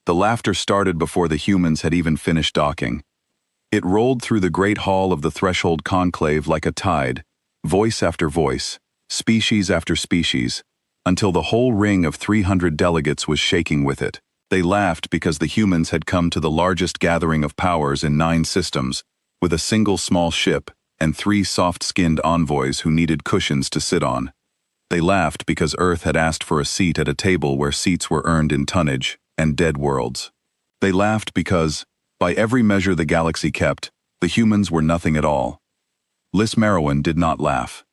The laughter started before the humans had even finished docking. It rolled through the great hall of the Threshold Conclave like a tide, voice after voice, species after species, until the whole ring of 300 delegates was shaking with it. They laughed because the humans had come to the largest gathering of powers in 9 systems, with a single small ship and 3 soft-skinned envoys who needed cushions to sit on. They laughed because Earth had asked for a seat at a table where seats were earned in tonnage and dead worlds. They laughed because, by every measure the galaxy kept, the humans were nothing at all. Liz Merowyn did not laugh.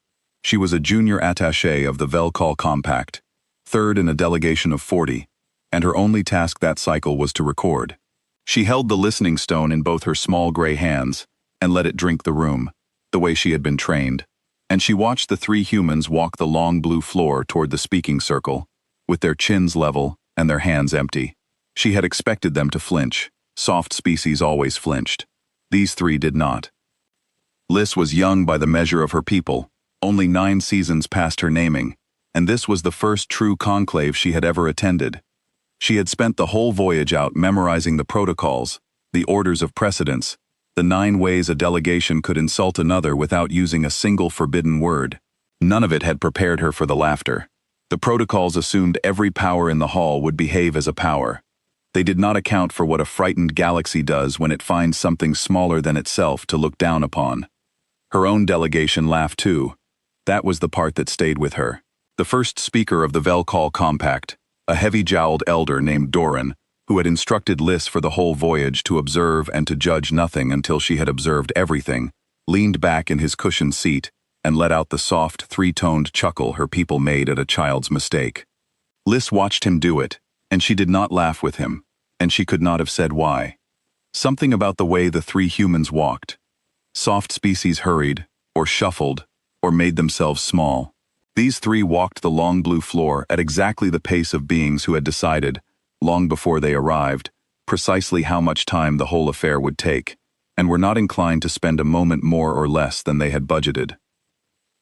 She was a junior attaché of the Velcall Compact, 3rd in a delegation of 40, and her only task that cycle was to record. She held the listening stone in both her small gray hands and let it drink the room, the way she had been trained, and she watched the 3 humans walk the long blue floor toward the speaking circle, with their chins level and their hands empty. She had expected them to flinch. Soft species always flinched. These 3 did not. Liz was young by the measure of her people, only 9 seasons past her naming, and this was the first true conclave she had ever attended. She had spent the whole voyage out memorizing the protocols, the orders of precedence, the 9 ways a delegation could insult another without using a single forbidden word. None of it had prepared her for the laughter. The protocols assumed every power in the hall would behave as a power. They did not account for what a frightened galaxy does when it finds something smaller than itself to look down upon. Her own delegation laughed too. That was the part that stayed with her. The first speaker of the Velcall Compact, a heavy-jowled elder named Doran, who had instructed Liz for the whole voyage to observe and to judge nothing until she had observed everything, leaned back in his cushioned seat and let out the soft, 3-toned chuckle her people made at a child's mistake. Liz watched him do it, and she did not laugh with him, and she could not have said why. Something about the way the 3 humans walked. Soft species hurried, or shuffled, or made themselves small. These 3 walked the long blue floor at exactly the pace of beings who had decided, long before they arrived, precisely how much time the whole affair would take, and were not inclined to spend a moment more or less than they had budgeted.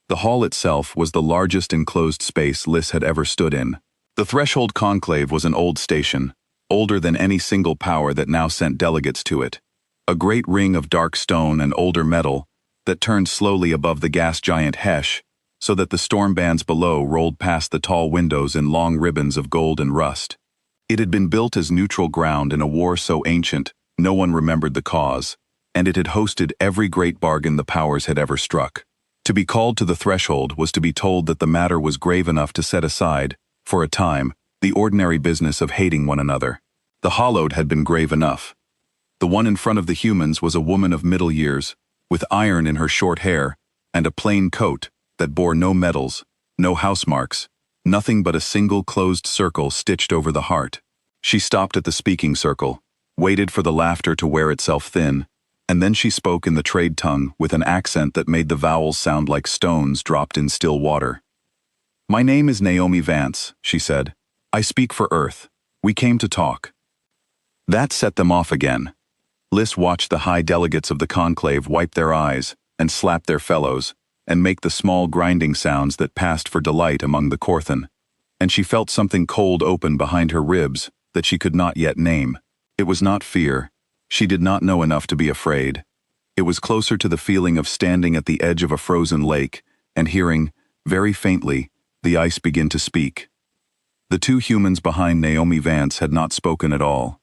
The hall itself was the largest enclosed space Liz had ever stood in. The Threshold Conclave was an old station, older than any single power that now sent delegates to it. A great ring of dark stone and older metal that turned slowly above the gas giant Hesh, so that the storm bands below rolled past the tall windows in long ribbons of gold and rust. It had been built as neutral ground in a war so ancient no one remembered the cause, and it had hosted every great bargain the powers had ever struck. To be called to the threshold was to be told that the matter was grave enough to set aside, for a time, the ordinary business of hating one another. The Hollowed had been grave enough. The one in front of the humans was a woman of middle years, with iron in her short hair, and a plain coat that bore no medals, no housemarks, nothing but a single closed circle stitched over the heart. She stopped at the speaking circle, waited for the laughter to wear itself thin, and then she spoke in the trade tongue with an accent that made the vowels sound like stones dropped in still water. "My name is Naomi Vance," she said. "I speak for Earth. We came to talk." That set them off again. Liz watched the high delegates of the conclave wipe their eyes and slap their fellows and make the small grinding sounds that passed for delight among the Corthan, and she felt something cold open behind her ribs that she could not yet name. It was not fear. She did not know enough to be afraid. It was closer to the feeling of standing at the edge of a frozen lake and hearing, very faintly, the ice begin to speak. The 2 humans behind Naomi Vance had not spoken at all.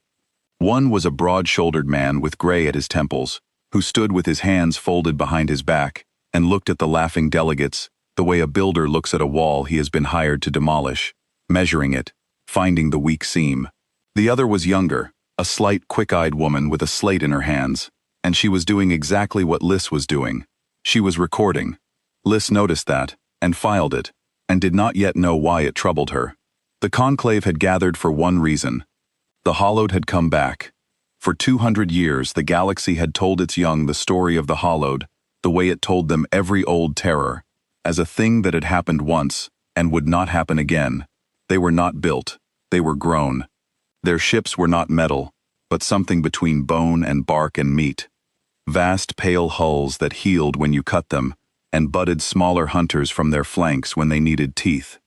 One was a broad-shouldered man with gray at his temples, who stood with his hands folded behind his back and looked at the laughing delegates the way a builder looks at a wall he has been hired to demolish, measuring it, finding the weak seam. The other was younger, a slight, quick-eyed woman with a slate in her hands, and she was doing exactly what Liz was doing. She was recording. Liz noticed that, and filed it, and did not yet know why it troubled her. The conclave had gathered for one reason. The Hollowed had come back. For 200 years, the galaxy had told its young the story of the Hollowed, the way it told them every old terror, as a thing that had happened once and would not happen again. They were not built. They were grown. Their ships were not metal, but something between bone and bark and meat. Vast pale hulls that healed when you cut them, and butted smaller hunters from their flanks when they needed teeth.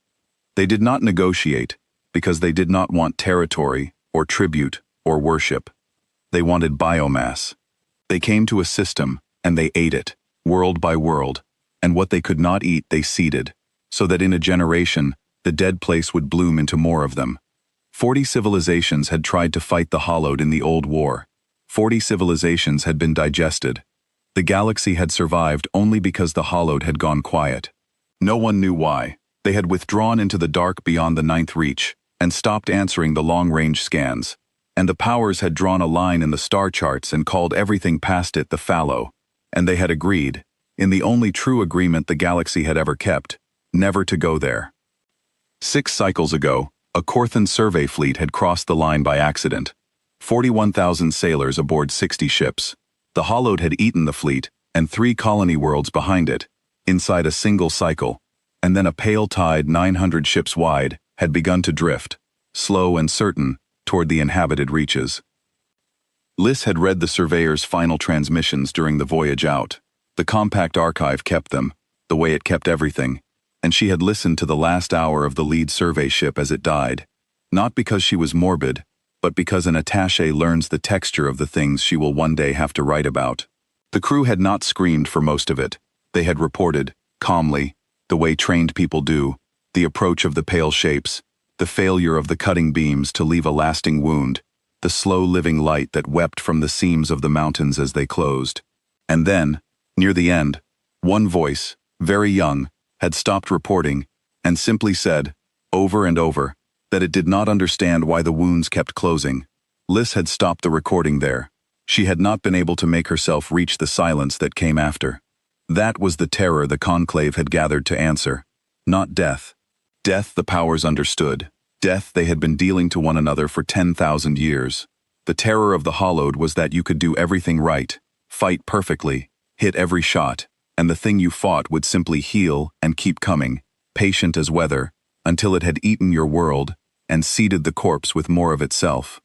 They did not negotiate, because they did not want territory, or tribute, or worship. They wanted biomass. They came to a system, and they ate it, world by world, and what they could not eat they seeded, so that in a generation, the dead place would bloom into more of them. 40 civilizations had tried to fight the Hollowed in the old war. 40 civilizations had been digested. The galaxy had survived only because the Hollowed had gone quiet. No one knew why. They had withdrawn into the dark beyond the ninth reach, and stopped answering the long-range scans. And the powers had drawn a line in the star charts and called everything past it the fallow. And they had agreed, in the only true agreement the galaxy had ever kept, never to go there. 6 cycles ago, a Corthan survey fleet had crossed the line by accident. 41,000 sailors aboard 60 ships. The Hollowed had eaten the fleet, and 3 colony worlds behind it, inside a single cycle, and then a pale tide 900 ships wide had begun to drift, slow and certain, toward the inhabited reaches. Liz had read the surveyor's final transmissions during the voyage out. The compact archive kept them, the way it kept everything, and she had listened to the last hour of the lead survey ship as it died, not because she was morbid, but because an attaché learns the texture of the things she will one day have to write about. The crew had not screamed for most of it. They had reported, calmly, the way trained people do, the approach of the pale shapes, the failure of the cutting beams to leave a lasting wound, the slow living light that wept from the seams of the mountains as they closed. And then, near the end, one voice, very young, had stopped reporting and simply said, over and over, that it did not understand why the wounds kept closing. Liz had stopped the recording there. She had not been able to make herself reach the silence that came after. That was the terror the conclave had gathered to answer. Not death. Death the powers understood. Death they had been dealing to one another for 10,000 years. The terror of the Hollowed was that you could do everything right, fight perfectly, hit every shot, and the thing you fought would simply heal and keep coming, patient as weather, until it had eaten your world and seeded the corpse with more of itself.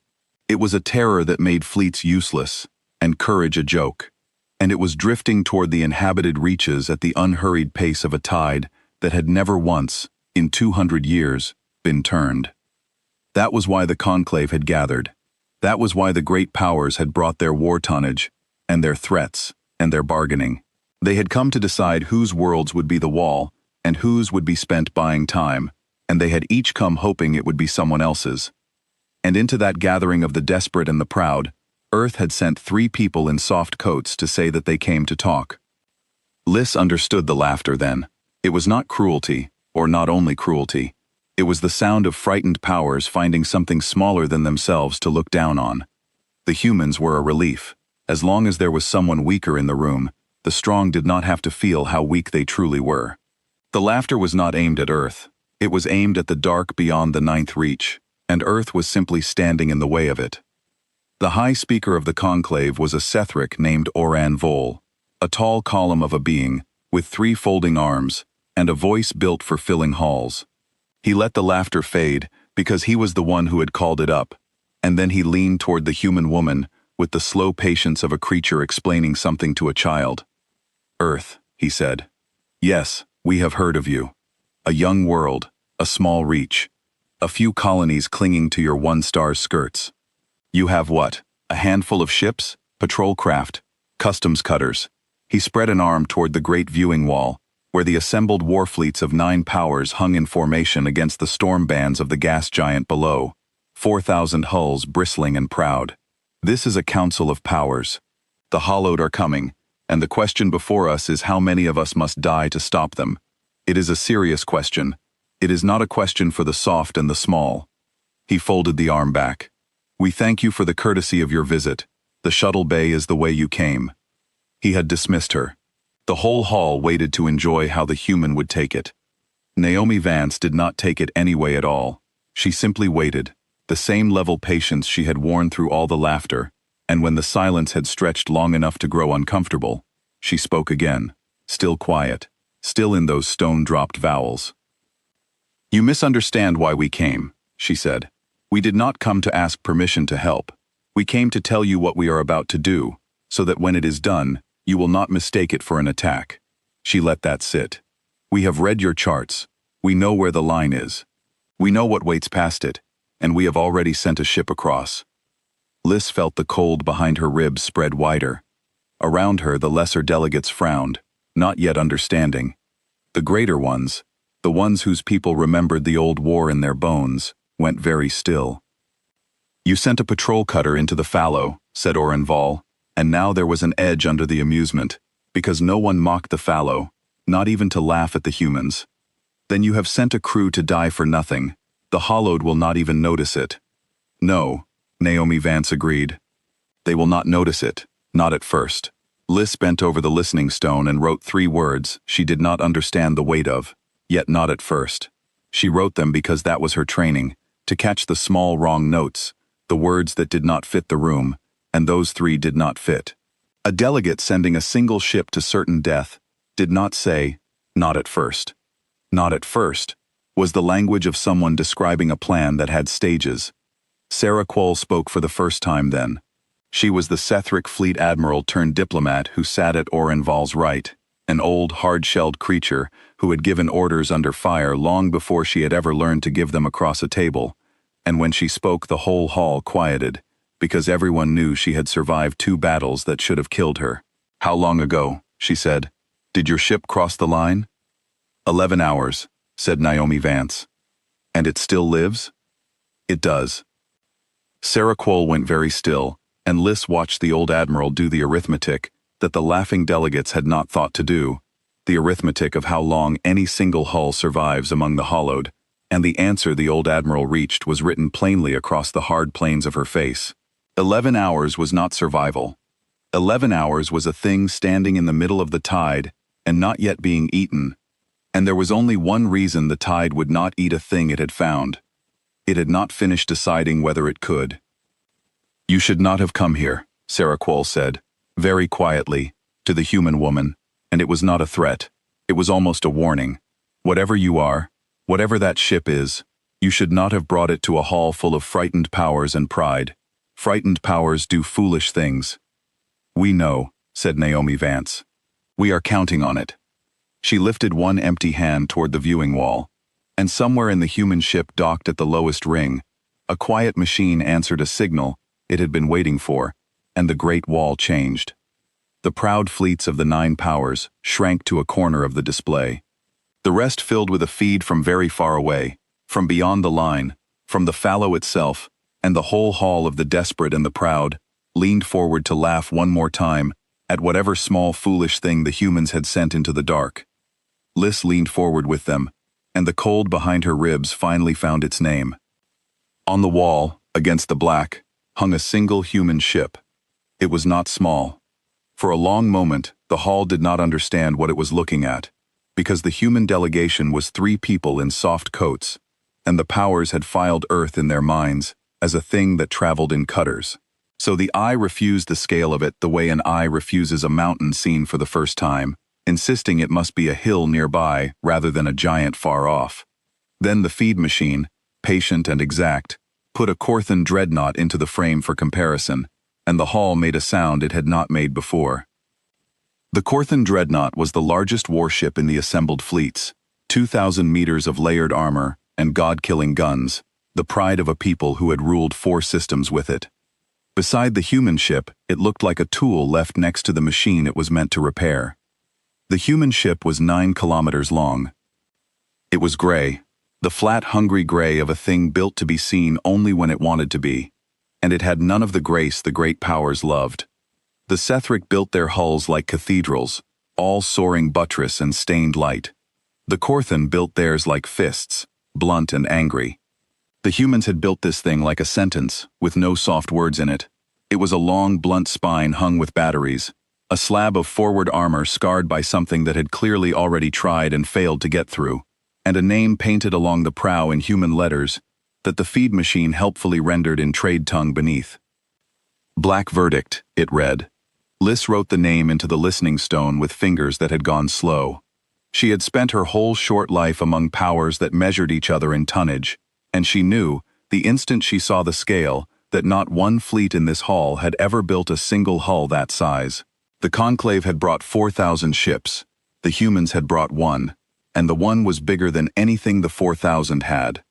It was a terror that made fleets useless, and courage a joke. And it was drifting toward the inhabited reaches at the unhurried pace of a tide that had never once, in 200 years, been turned. That was why the conclave had gathered. That was why the great powers had brought their war tonnage, and their threats, and their bargaining. They had come to decide whose worlds would be the wall, and whose would be spent buying time, and they had each come hoping it would be someone else's. And into that gathering of the desperate and the proud, Earth had sent 3 people in soft coats to say that they came to talk. Liz understood the laughter then. It was not cruelty, or not only cruelty. It was the sound of frightened powers finding something smaller than themselves to look down on. The humans were a relief. As long as there was someone weaker in the room, the strong did not have to feel how weak they truly were. The laughter was not aimed at Earth. It was aimed at the dark beyond the ninth reach, and Earth was simply standing in the way of it. The high speaker of the conclave was a Sethric named Oran Vol, a tall column of a being, with 3 folding arms, and a voice built for filling halls. He let the laughter fade, because he was the one who had called it up, and then he leaned toward the human woman, with the slow patience of a creature explaining something to a child. Earth, he said. Yes, we have heard of you. A young world, a small reach, a few colonies clinging to your 1-star skirts. You have what? A handful of ships, patrol craft, customs cutters. He spread an arm toward the great viewing wall, where the assembled war fleets of 9 powers hung in formation against the storm bands of the gas giant below, 4,000 hulls bristling and proud. This is a council of powers. The Hollowed are coming, and the question before us is how many of us must die to stop them. It is a serious question. It is not a question for the soft and the small. He folded the arm back. We thank you for the courtesy of your visit. The shuttle bay is the way you came. He had dismissed her. The whole hall waited to enjoy how the human would take it. Naomi Vance did not take it anyway at all. She simply waited, the same level patience she had worn through all the laughter, and when the silence had stretched long enough to grow uncomfortable, she spoke again, still quiet, still in those stone-dropped vowels. You misunderstand why we came, she said. We did not come to ask permission to help. We came to tell you what we are about to do, so that when it is done, you will not mistake it for an attack. She let that sit. We have read your charts. We know where the line is. We know what waits past it, and we have already sent a ship across. Liz felt the cold behind her ribs spread wider. Around her, the lesser delegates frowned, not yet understanding. The greater ones, the ones whose people remembered the old war in their bones, went very still. "You sent a patrol cutter into the fallow," said Orenval, and now there was an edge under the amusement, because no one mocked the fallow, not even to laugh at the humans. "Then you have sent a crew to die for nothing. The Hollowed will not even notice it." "No," Naomi Vance agreed. "They will not notice it, not at first." Liz bent over the listening stone and wrote 3 words she did not understand the weight of, yet not at first. She wrote them because that was her training, to catch the small wrong notes, the words that did not fit the room, and those 3 did not fit. A delegate sending a single ship to certain death did not say, "Not at first." "Not at first" was the language of someone describing a plan that had stages. Sarah Quoll spoke for the first time then. She was the Sethric fleet admiral turned diplomat who sat at Orenval's right, an old, hard-shelled creature who had given orders under fire long before she had ever learned to give them across a table, and when she spoke the whole hall quieted, because everyone knew she had survived 2 battles that should have killed her. "How long ago?" she said. "Did your ship cross the line?" 11 hours, said Naomi Vance. "And it still lives?" "It does." Sarah Quoll went very still, and Liz watched the old admiral do the arithmetic that the laughing delegates had not thought to do, the arithmetic of how long any single hull survives among the Hollowed, and the answer the old admiral reached was written plainly across the hard planes of her face. 11 hours was not survival. 11 hours was a thing standing in the middle of the tide and not yet being eaten, and there was only one reason the tide would not eat a thing it had found. It had not finished deciding whether it could. "You should not have come here," Sarah Quoll said, very quietly, to the human woman, and it was not a threat. It was almost a warning. "Whatever you are, whatever that ship is, you should not have brought it to a hall full of frightened powers and pride. Frightened powers do foolish things." "We know," said Naomi Vance. "We are counting on it." She lifted one empty hand toward the viewing wall, and somewhere in the human ship docked at the lowest ring, a quiet machine answered a signal it had been waiting for, and the great wall changed. The proud fleets of the 9 powers shrank to a corner of the display. The rest filled with a feed from very far away, from beyond the line, from the fallow itself, and the whole hall of the desperate and the proud leaned forward to laugh one more time at whatever small foolish thing the humans had sent into the dark. Liz leaned forward with them, and the cold behind her ribs finally found its name. On the wall, against the black, hung a single human ship. It was not small. For a long moment, the hall did not understand what it was looking at, because the human delegation was 3 people in soft coats, and the powers had filed Earth in their minds as a thing that traveled in cutters. So the eye refused the scale of it the way an eye refuses a mountain seen for the first time, insisting it must be a hill nearby rather than a giant far off. Then the feed machine, patient and exact, put a Corthan dreadnought into the frame for comparison, and the hall made a sound it had not made before. The Corthan dreadnought was the largest warship in the assembled fleets, 2,000 meters of layered armor and god-killing guns, the pride of a people who had ruled 4 systems with it. Beside the human ship, it looked like a tool left next to the machine it was meant to repair. The human ship was 9 kilometers long. It was gray, the flat, hungry gray of a thing built to be seen only when it wanted to be, and it had none of the grace the great powers loved. The Sethric built their hulls like cathedrals, all soaring buttress and stained light. The Corthan built theirs like fists, blunt and angry. The humans had built this thing like a sentence, with no soft words in it. It was a long, blunt spine hung with batteries, a slab of forward armor scarred by something that had clearly already tried and failed to get through, and a name painted along the prow in human letters that the feed machine helpfully rendered in trade tongue beneath. Black Verdict, it read. Liz wrote the name into the listening stone with fingers that had gone slow. She had spent her whole short life among powers that measured each other in tonnage, and she knew, the instant she saw the scale, that not one fleet in this hall had ever built a single hull that size. The Conclave had brought 4,000 ships, the humans had brought 1, and the 1 was bigger than anything the 4,000 had.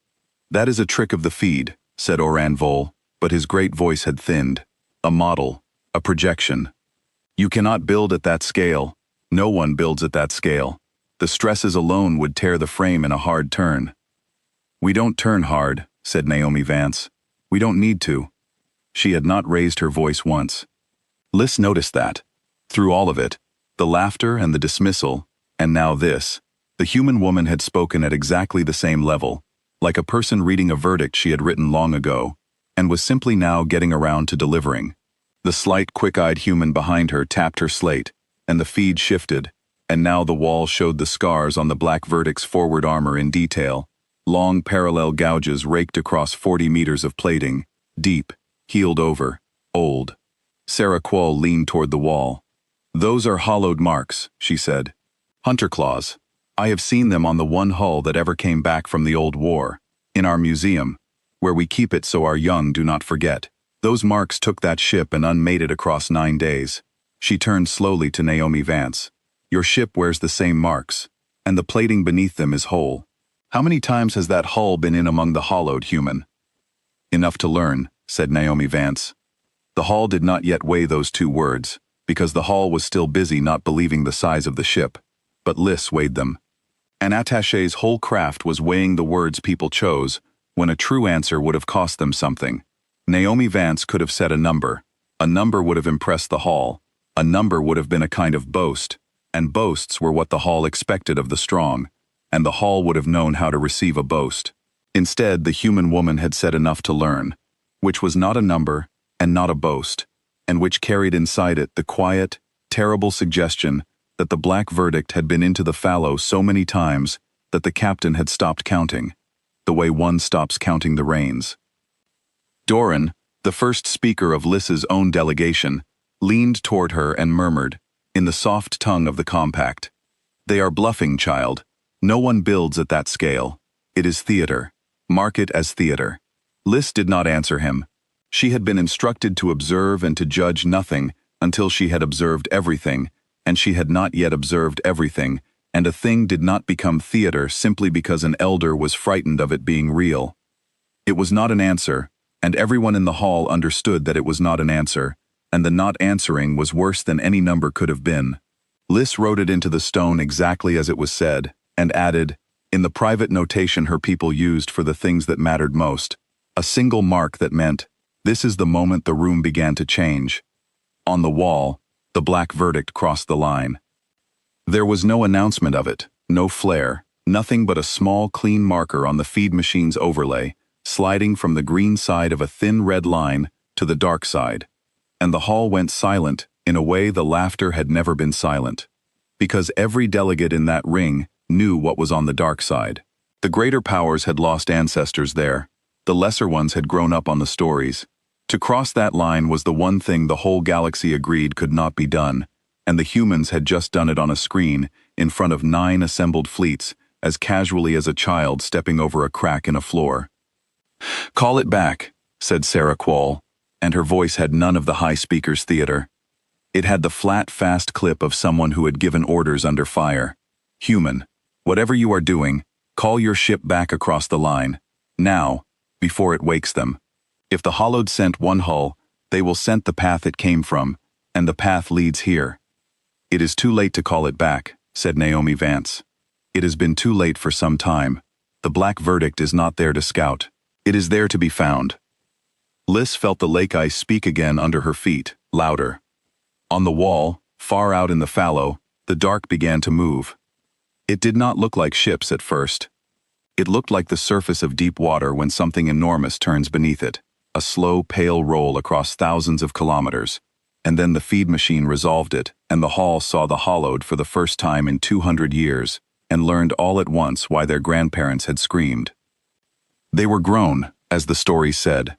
"That is a trick of the feed," said Orenval, but his great voice had thinned. A model, a projection. You cannot build at that scale. No one builds at that scale. The stresses alone would tear the frame in a hard turn. We don't turn hard, said Naomi Vance. We don't need to. She had not raised her voice once. Liz noticed that. Through all of it, the laughter and the dismissal, and now this, the human woman had spoken at exactly the same level, like a person reading a verdict she had written long ago, and was simply now getting around to delivering. The slight, quick-eyed human behind her tapped her slate, and the feed shifted, and now the wall showed the scars on the black verdict's forward armor in detail, long parallel gouges raked across 40 meters of plating, deep, healed over, old. Sarah Quall leaned toward the wall. Those are hollowed marks, she said. Hunter claws. I have seen them on the one hull that ever came back from the old war, in our museum, where we keep it so our young do not forget. Those marks took that ship and unmade it across 9 days. She turned slowly to Naomi Vance. Your ship wears the same marks, and the plating beneath them is whole. How many times has that hull been in among the hollowed human? Enough to learn, said Naomi Vance. The hull did not yet weigh those 2 words, because the hull was still busy not believing the size of the ship, but Liz weighed them. An attaché's whole craft was weighing the words people chose, when a true answer would have cost them something. Naomi Vance could have said a number. A number would have impressed the hall. A number would have been a kind of boast, and boasts were what the hall expected of the strong, and the hall would have known how to receive a boast. Instead, the human woman had said enough to learn, which was not a number and not a boast, and which carried inside it the quiet, terrible suggestion that the black verdict had been into the fallow so many times that the captain had stopped counting, the way one stops counting the reins. Doran, the first speaker of Liz's own delegation, leaned toward her and murmured, in the soft tongue of the compact, "They are bluffing, child. No one builds at that scale. It is theater. Mark it as theater." Liz did not answer him. She had been instructed to observe and to judge nothing until she had observed everything, and she had not yet observed everything, and a thing did not become theater simply because an elder was frightened of it being real. It was not an answer, and everyone in the hall understood that it was not an answer, and the not answering was worse than any number could have been. Liz wrote it into the stone exactly as it was said, and added, in the private notation her people used for the things that mattered most, a single mark that meant, this is the moment the room began to change. On the wall, the black verdict crossed the line. There was no announcement of it, no flare, nothing but a small clean marker on the feed machine's overlay, sliding from the green side of a thin red line to the dark side. And the hall went silent in a way the laughter had never been silent. Because every delegate in that ring knew what was on the dark side. The greater powers had lost ancestors there. The lesser ones had grown up on the stories. To cross that line was the one thing the whole galaxy agreed could not be done, and the humans had just done it on a screen, in front of 9 assembled fleets, as casually as a child stepping over a crack in a floor. "Call it back," said Sarah Quall, and her voice had none of the high speaker's theater. It had the flat, fast clip of someone who had given orders under fire. "Human, whatever you are doing, call your ship back across the line. Now, before it wakes them. If the hollowed scent one hull, they will scent the path it came from, and the path leads here." "It is too late to call it back," said Naomi Vance. "It has been too late for some time. The black verdict is not there to scout. It is there to be found." Liz felt the lake ice speak again under her feet, louder. On the wall, far out in the fallow, the dark began to move. It did not look like ships at first. It looked like the surface of deep water when something enormous turns beneath it, a slow, pale roll across thousands of kilometers. And then the feed machine resolved it, and the hall saw the hollowed for the first time in 200 years, and learned all at once why their grandparents had screamed. They were grown, as the story said.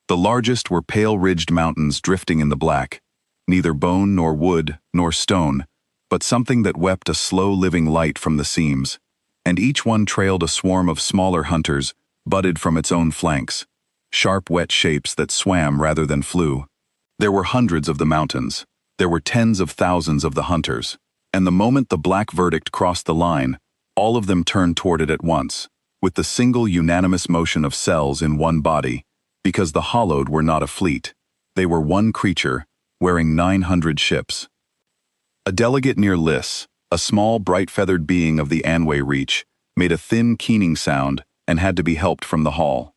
The largest were pale-ridged mountains drifting in the black, neither bone nor wood nor stone, but something that wept a slow-living light from the seams, and each one trailed a swarm of smaller hunters, budded from its own flanks, sharp wet shapes that swam rather than flew. There were hundreds of the mountains. There were tens of thousands of the hunters, and the moment the black verdict crossed the line, all of them turned toward it at once, with the single unanimous motion of cells in one body, Because the Hollowed were not a fleet. They were one creature, wearing 900 ships. A delegate near Lys, a small bright-feathered being of the Anway Reach, made a thin keening sound and had to be helped from the hall.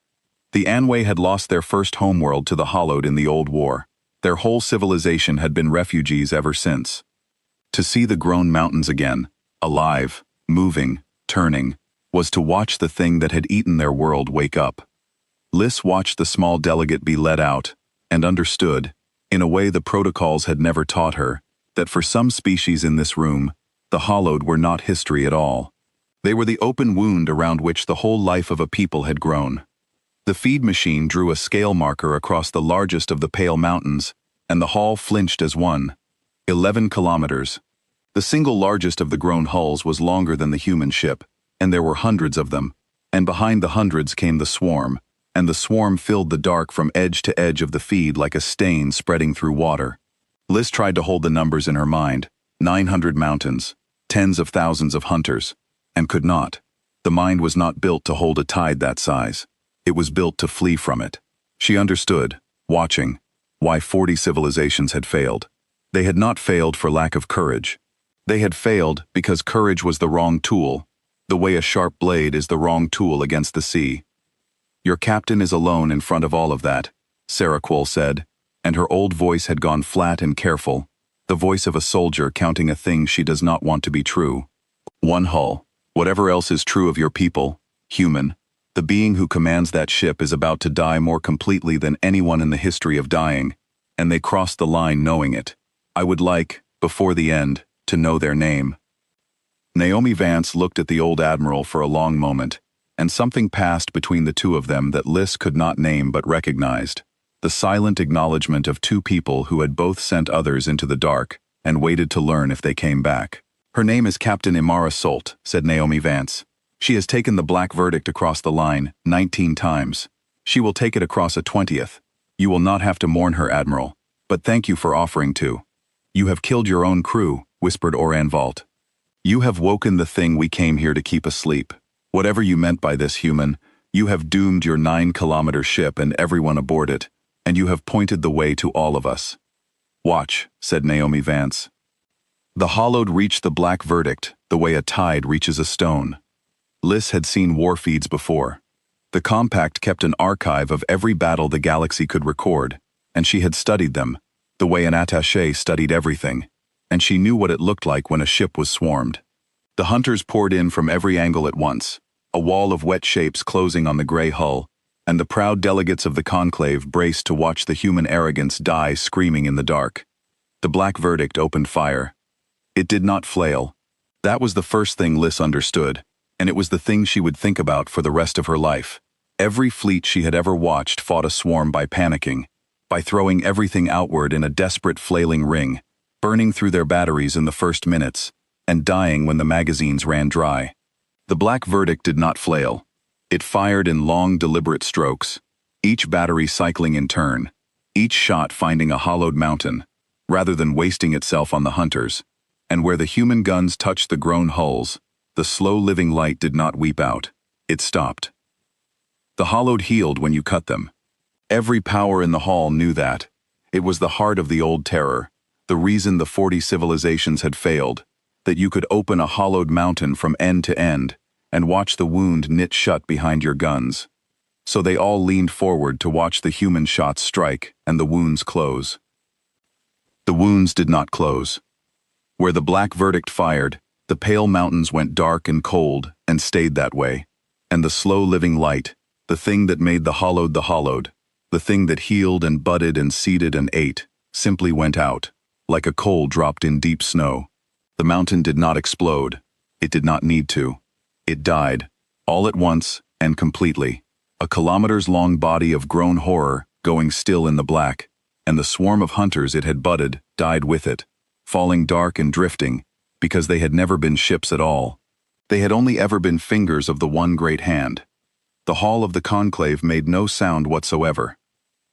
The Anway had lost their first homeworld to the Hollowed in the Old War. Their whole civilization had been refugees ever since. To see the grown mountains again, alive, moving, turning, was to watch the thing that had eaten their world wake up. Lys watched the small delegate be let out, and understood, in a way the protocols had never taught her, that for some species in this room, the Hollowed were not history at all. They were the open wound around which the whole life of a people had grown. The feed machine drew a scale marker across the largest of the Pale Mountains, and the hall flinched as one. 11 kilometers. The single largest of the grown hulls was longer than the human ship, and there were hundreds of them, and behind the hundreds came the swarm, and the swarm filled the dark from edge to edge of the feed like a stain spreading through water. Lys tried to hold the numbers in her mind, 900 mountains, tens of thousands of hunters, and could not. The mind was not built to hold a tide that size. It was built to flee from it. She understood, watching, why 40 civilizations had failed. They had not failed for lack of courage. They had failed because courage was the wrong tool, the way a sharp blade is the wrong tool against the sea. Your captain is alone in front of all of that, Sarah Quoll said, and her old voice had gone flat and careful, the voice of a soldier counting a thing she does not want to be true. One hull. Whatever else is true of your people, human, the being who commands that ship is about to die more completely than anyone in the history of dying, and they crossed the line knowing it. I would like, before the end, to know their name. Naomi Vance looked at the old admiral for a long moment, and something passed between the two of them that Lys could not name but recognized. The silent acknowledgement of two people who had both sent others into the dark and waited to learn if they came back. Her name is Captain Imara Solt, said Naomi Vance. She has taken the black verdict across the line 19 times. She will take it across a 20th. You will not have to mourn her, Admiral, but thank you for offering to. You have killed your own crew, whispered Oran Vault. You have woken the thing we came here to keep asleep. Whatever you meant by this, human, you have doomed your 9-kilometer ship and everyone aboard it, and you have pointed the way to all of us. Watch, said Naomi Vance. The Hollowed reached the black verdict the way a tide reaches a stone. Lys had seen war feeds before. The Compact kept an archive of every battle the galaxy could record, and she had studied them, the way an attaché studied everything, and she knew what it looked like when a ship was swarmed. The hunters poured in from every angle at once, a wall of wet shapes closing on the gray hull, and the proud delegates of the conclave braced to watch the human arrogance die screaming in the dark. The black verdict opened fire. It did not flail. That was the first thing Lys understood, and it was the thing she would think about for the rest of her life. Every fleet she had ever watched fought a swarm by panicking, by throwing everything outward in a desperate flailing ring, burning through their batteries in the first minutes, and dying when the magazines ran dry. The black verdict did not flail. It fired in long, deliberate strokes, each battery cycling in turn, each shot finding a hollowed mountain, rather than wasting itself on the hunters, and where the human guns touched the grown hulls, the slow-living light did not weep out. It stopped. The Hollowed healed when you cut them. Every power in the hall knew that. It was the heart of the old terror, the reason the 40 civilizations had failed, that you could open a hollowed mountain from end to end and watch the wound knit shut behind your guns. So they all leaned forward to watch the human shots strike and the wounds close. The wounds did not close. Where the black verdict fired, the Pale Mountains went dark and cold and stayed that way, and the slow-living light, the thing that made the Hollowed, the thing that healed and budded and seeded and ate, simply went out, like a coal dropped in deep snow. The mountain did not explode. It did not need to. It died, all at once and completely, a kilometers-long body of grown horror going still in the black, and the swarm of hunters it had budded died with it, falling dark and drifting, because they had never been ships at all. They had only ever been fingers of the one great hand. The hall of the conclave made no sound whatsoever.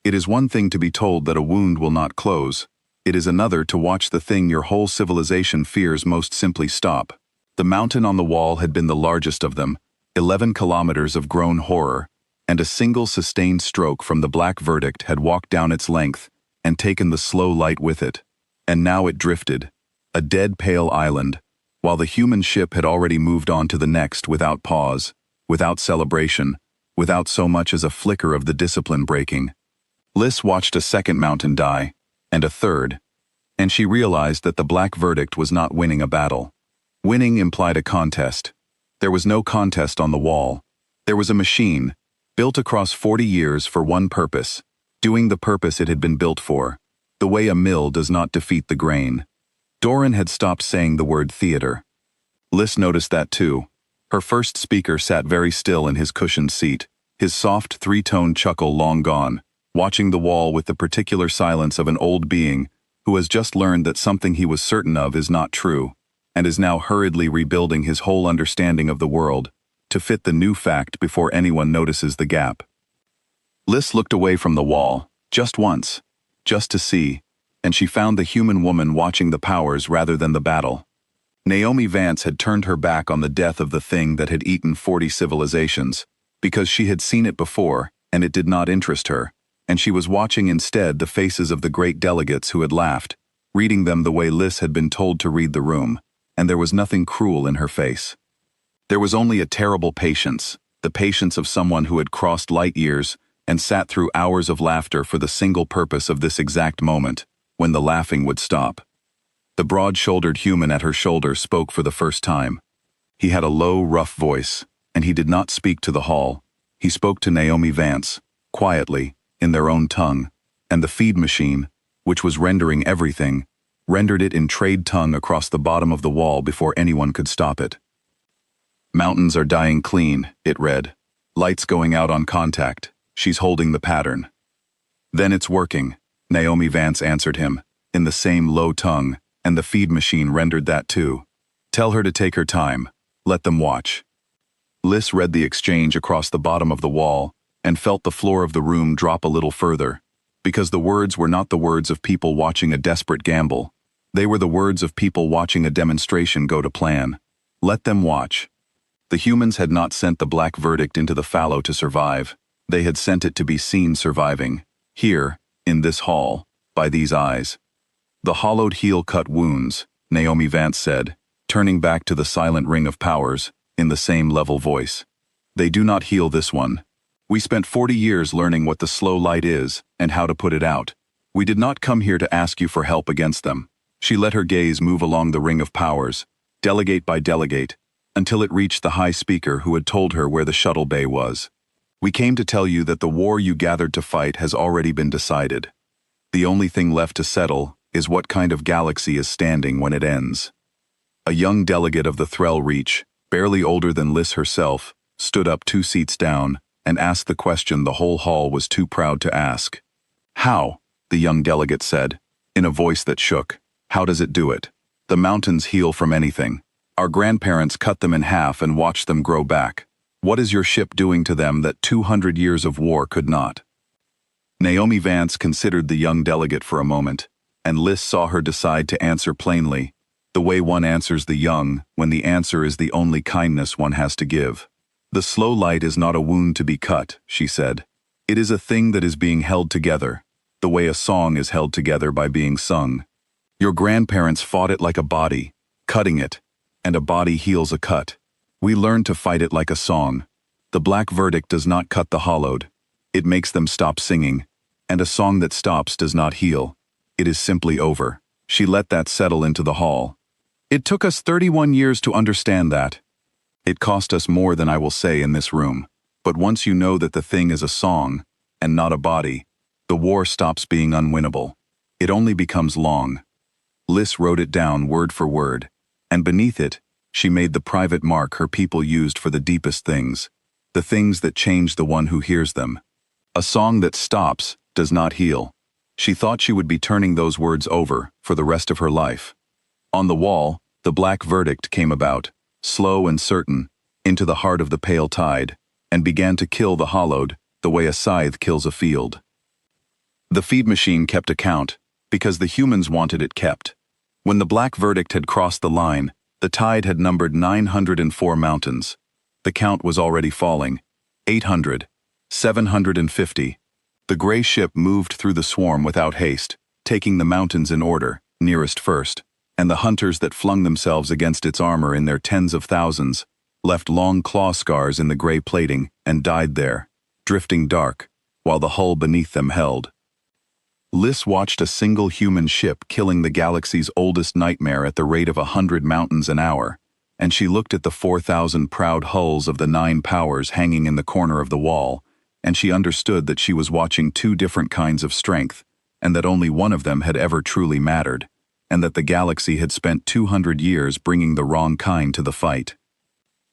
It is one thing to be told that a wound will not close. It is another to watch the thing your whole civilization fears most simply stop. The mountain on the wall had been the largest of them, 11 kilometers of grown horror, and a single sustained stroke from the black verdict had walked down its length and taken the slow light with it. And now it drifted, a dead pale island, while the human ship had already moved on to the next without pause, without celebration, without so much as a flicker of the discipline breaking. Liz watched a second mountain die, and a third, and she realized that the black verdict was not winning a battle. Winning implied a contest. There was no contest on the wall. There was a machine, built across 40 years for one purpose, doing the purpose it had been built for, the way a mill does not defeat the grain. Doran had stopped saying the word theater. Liz noticed that too. Her first speaker sat very still in his cushioned seat, his soft three-tone chuckle long gone, watching the wall with the particular silence of an old being who has just learned that something he was certain of is not true, and is now hurriedly rebuilding his whole understanding of the world to fit the new fact before anyone notices the gap. Liz looked away from the wall, just once, just to see, and she found the human woman watching the powers rather than the battle. Naomi Vance had turned her back on the death of the thing that had eaten 40 civilizations, because she had seen it before, and it did not interest her, and she was watching instead the faces of the great delegates who had laughed, reading them the way Liz had been told to read the room, and there was nothing cruel in her face. There was only a terrible patience, the patience of someone who had crossed light years and sat through hours of laughter for the single purpose of this exact moment, when the laughing would stop. The broad-shouldered human at her shoulder spoke for the first time. He had a low, rough voice, and he did not speak to the hall. He spoke to Naomi Vance, quietly, in their own tongue, and the feed machine, which was rendering everything, rendered it in trade tongue across the bottom of the wall before anyone could stop it. "Mountains are dying clean," it read. "Lights going out on contact. She's holding the pattern." "Then it's working," Naomi Vance answered him, in the same low tongue, and the feed machine rendered that too. "Tell her to take her time. Let them watch." Liz read the exchange across the bottom of the wall and felt the floor of the room drop a little further, because the words were not the words of people watching a desperate gamble. They were the words of people watching a demonstration go to plan. Let them watch. The humans had not sent the black verdict into the fallow to survive. They had sent it to be seen surviving, here, in this hall, by these eyes. "The hollowed heel-cut wounds," Naomi Vance said, turning back to the silent ring of powers, in the same level voice. "They do not heal this one. We spent 40 years learning what the slow light is and how to put it out. We did not come here to ask you for help against them." She let her gaze move along the ring of powers, delegate by delegate, until it reached the high speaker who had told her where the shuttle bay was. "We came to tell you that the war you gathered to fight has already been decided. The only thing left to settle is what kind of galaxy is standing when it ends." A young delegate of the Threll Reach, barely older than Liz herself, stood up 2 seats down and asked the question the whole hall was too proud to ask. "How?" the young delegate said, in a voice that shook. "How does it do it? The mountains heal from anything. Our grandparents cut them in half and watched them grow back. What is your ship doing to them that 200 years of war could not?" Naomi Vance considered the young delegate for a moment, and Liz saw her decide to answer plainly, the way one answers the young when the answer is the only kindness one has to give. "The slow light is not a wound to be cut," she said. "It is a thing that is being held together, the way a song is held together by being sung. Your grandparents fought it like a body, cutting it, and a body heals a cut. We learned to fight it like a song. The black verdict does not cut the hollowed. It makes them stop singing, and a song that stops does not heal. It is simply over." She let that settle into the hall. "It took us 31 years to understand that. It cost us more than I will say in this room. But once you know that the thing is a song, and not a body, the war stops being unwinnable. It only becomes long." Liz wrote it down word for word, and beneath it, she made the private mark her people used for the deepest things, the things that change the one who hears them. "A song that stops does not heal." She thought she would be turning those words over for the rest of her life. On the wall, the black verdict came about, slow and certain, into the heart of the pale tide, and began to kill the hollowed the way a scythe kills a field. The feed machine kept account, because the humans wanted it kept. When the black verdict had crossed the line, the tide had numbered 904 mountains. The count was already falling. 800, 750. The gray ship moved through the swarm without haste, taking the mountains in order, nearest first, and the hunters that flung themselves against its armor in their tens of thousands, left long claw scars in the gray plating and died there, drifting dark, while the hull beneath them held. Liz watched a single human ship killing the galaxy's oldest nightmare at the rate of 100 mountains an hour, and she looked at the 4,000 proud hulls of the 9 powers hanging in the corner of the wall, and she understood that she was watching 2 different kinds of strength, and that only one of them had ever truly mattered, and that the galaxy had spent 200 years bringing the wrong kind to the fight.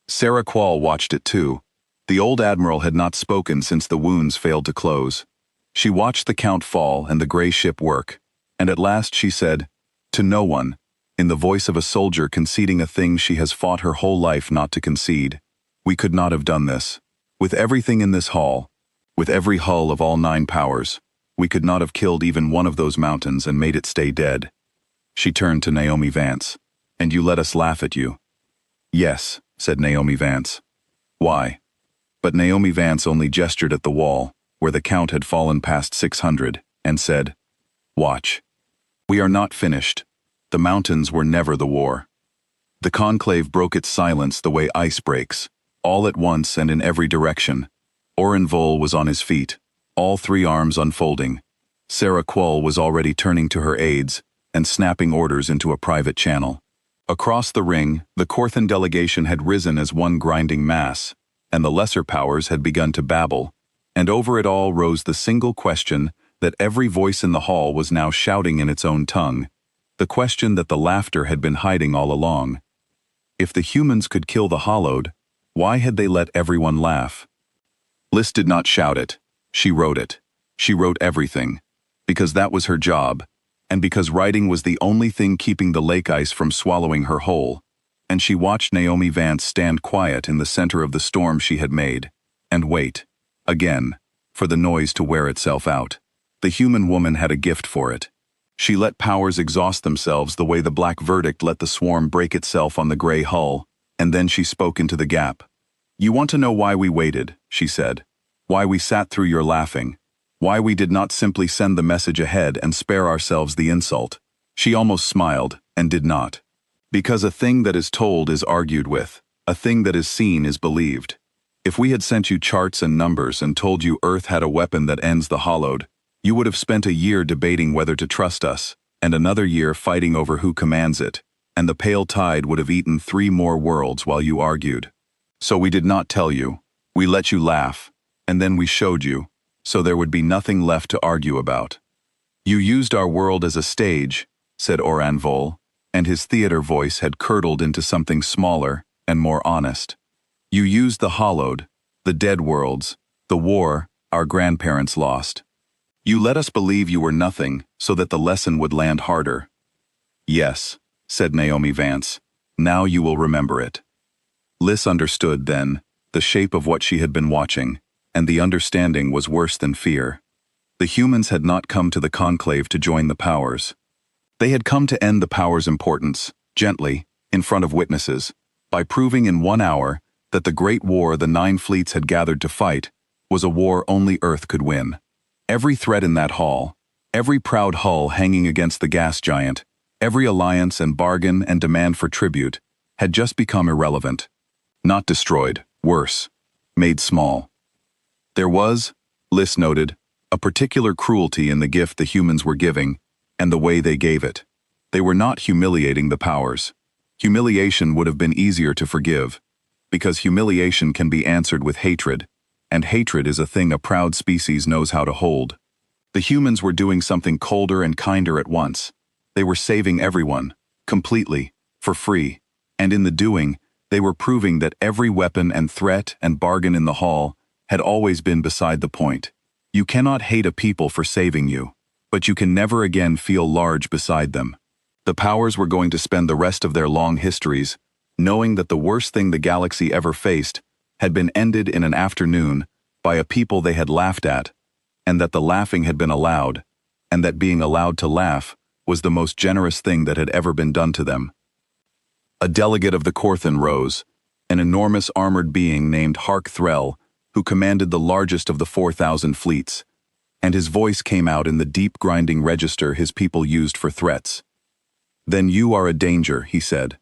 Sarah Quall watched it too. The old admiral had not spoken since the wounds failed to close. She watched the count fall and the gray ship work, and at last she said, "To no one," in the voice of a soldier conceding a thing she has fought her whole life not to concede. "We could not have done this. With everything in this hall, with every hull of all 9 powers, we could not have killed even one of those mountains and made it stay dead." She turned to Naomi Vance. "And you let us laugh at you." "Yes," said Naomi Vance. "Why?" But Naomi Vance only gestured at the wall, where the count had fallen past 600, and said, "Watch. We are not finished. The mountains were never the war." The conclave broke its silence the way ice breaks, all at once and in every direction. Oren Vol was on his feet, all 3 arms unfolding. Sarah Quall was already turning to her aides and snapping orders into a private channel. Across the ring, the Corthan delegation had risen as one grinding mass, and the lesser powers had begun to babble, and over it all rose the single question that every voice in the hall was now shouting in its own tongue, the question that the laughter had been hiding all along. If the humans could kill the hollowed, why had they let everyone laugh? Liz did not shout it. She wrote it. She wrote everything, because that was her job, and because writing was the only thing keeping the lake ice from swallowing her whole. And she watched Naomi Vance stand quiet in the center of the storm she had made, and wait, again, for the noise to wear itself out. The human woman had a gift for it. She let powers exhaust themselves the way the black verdict let the swarm break itself on the gray hull, and then she spoke into the gap. "You want to know why we waited," she said. "Why we sat through your laughing. Why we did not simply send the message ahead and spare ourselves the insult." She almost smiled, and did not. "Because a thing that is told is argued with. A thing that is seen is believed. If we had sent you charts and numbers and told you Earth had a weapon that ends the hollowed, you would have spent a year debating whether to trust us, and another year fighting over who commands it, and the pale tide would have eaten 3 more worlds while you argued. So we did not tell you. We let you laugh, and then we showed you, so there would be nothing left to argue about. You used our world as a stage," said Oren Vol, and his theater voice had curdled into something smaller and more honest. "You used the hollowed, the dead worlds, the war our grandparents lost. You let us believe you were nothing so that the lesson would land harder." "Yes," said Naomi Vance. "Now you will remember it." Liz understood then the shape of what she had been watching, and the understanding was worse than fear. The humans had not come to the conclave to join the powers. They had come to end the powers' importance, gently, in front of witnesses, by proving in 1 hour that the great war the 9 fleets had gathered to fight was a war only Earth could win. Every thread in that hall, every proud hull hanging against the gas giant, every alliance and bargain and demand for tribute, had just become irrelevant. Not destroyed, worse, made small. There was, Liz noted, a particular cruelty in the gift the humans were giving, and the way they gave it. They were not humiliating the powers. Humiliation would have been easier to forgive, because humiliation can be answered with hatred, and hatred is a thing a proud species knows how to hold. The humans were doing something colder and kinder at once. They were saving everyone, completely, for free, and in the doing, they were proving that every weapon and threat and bargain in the hall had always been beside the point. You cannot hate a people for saving you, but you can never again feel large beside them. The powers were going to spend the rest of their long histories knowing that the worst thing the galaxy ever faced had been ended in an afternoon by a people they had laughed at, and that the laughing had been allowed, and that being allowed to laugh was the most generous thing that had ever been done to them. A delegate of the Corthan rose, an enormous armored being named Hark Threll, who commanded the largest of the 4,000 fleets, and his voice came out in the deep grinding register his people used for threats. "Then you are a danger," he said.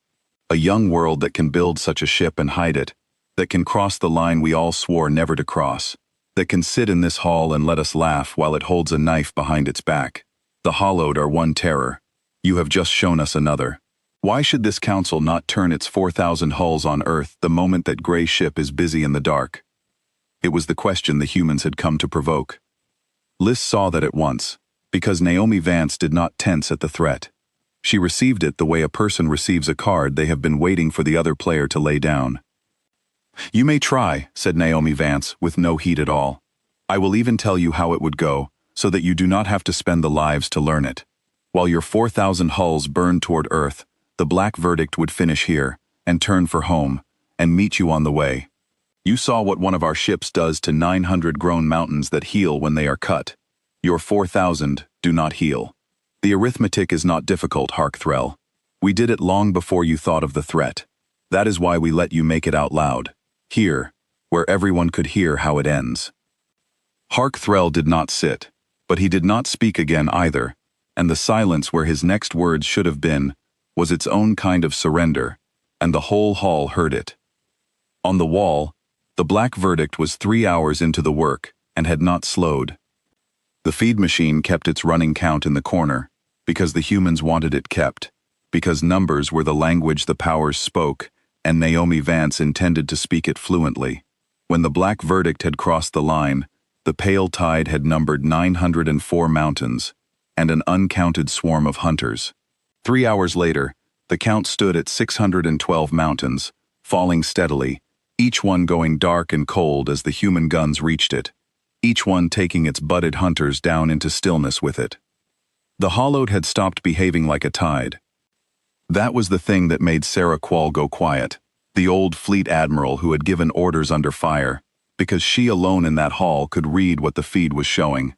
"A young world that can build such a ship and hide it, that can cross the line we all swore never to cross, that can sit in this hall and let us laugh while it holds a knife behind its back. The Hollowed are one terror. You have just shown us another. Why should this council not turn its 4,000 hulls on Earth the moment that gray ship is busy in the dark?" It was the question the humans had come to provoke. Liz saw that at once, because Naomi Vance did not tense at the threat. She received it the way a person receives a card they have been waiting for the other player to lay down. "You may try," said Naomi Vance, with no heat at all. "I will even tell you how it would go, so that you do not have to spend the lives to learn it. While your 4,000 hulls burned toward Earth, the Black Verdict would finish here, and turn for home, and meet you on the way. You saw what one of our ships does to 900 grown mountains that heal when they are cut. Your 4,000 do not heal. The arithmetic is not difficult, Harkthrell. We did it long before you thought of the threat. That is why we let you make it out loud, here, where everyone could hear how it ends." Harkthrell did not sit, but he did not speak again either, and the silence where his next words should have been was its own kind of surrender, and the whole hall heard it. On the wall, the Black Verdict was 3 hours into the work and had not slowed. The feed machine kept its running count in the corner, because the humans wanted it kept, because numbers were the language the powers spoke, and Naomi Vance intended to speak it fluently. When the Black Verdict had crossed the line, the pale tide had numbered 904 mountains, and an uncounted swarm of hunters. 3 hours later, the count stood at 612 mountains, falling steadily, each one going dark and cold as the human guns reached it, each one taking its butted hunters down into stillness with it. The Hollowed had stopped behaving like a tide. That was the thing that made Sarah Quall go quiet, the old fleet admiral who had given orders under fire, because she alone in that hall could read what the feed was showing.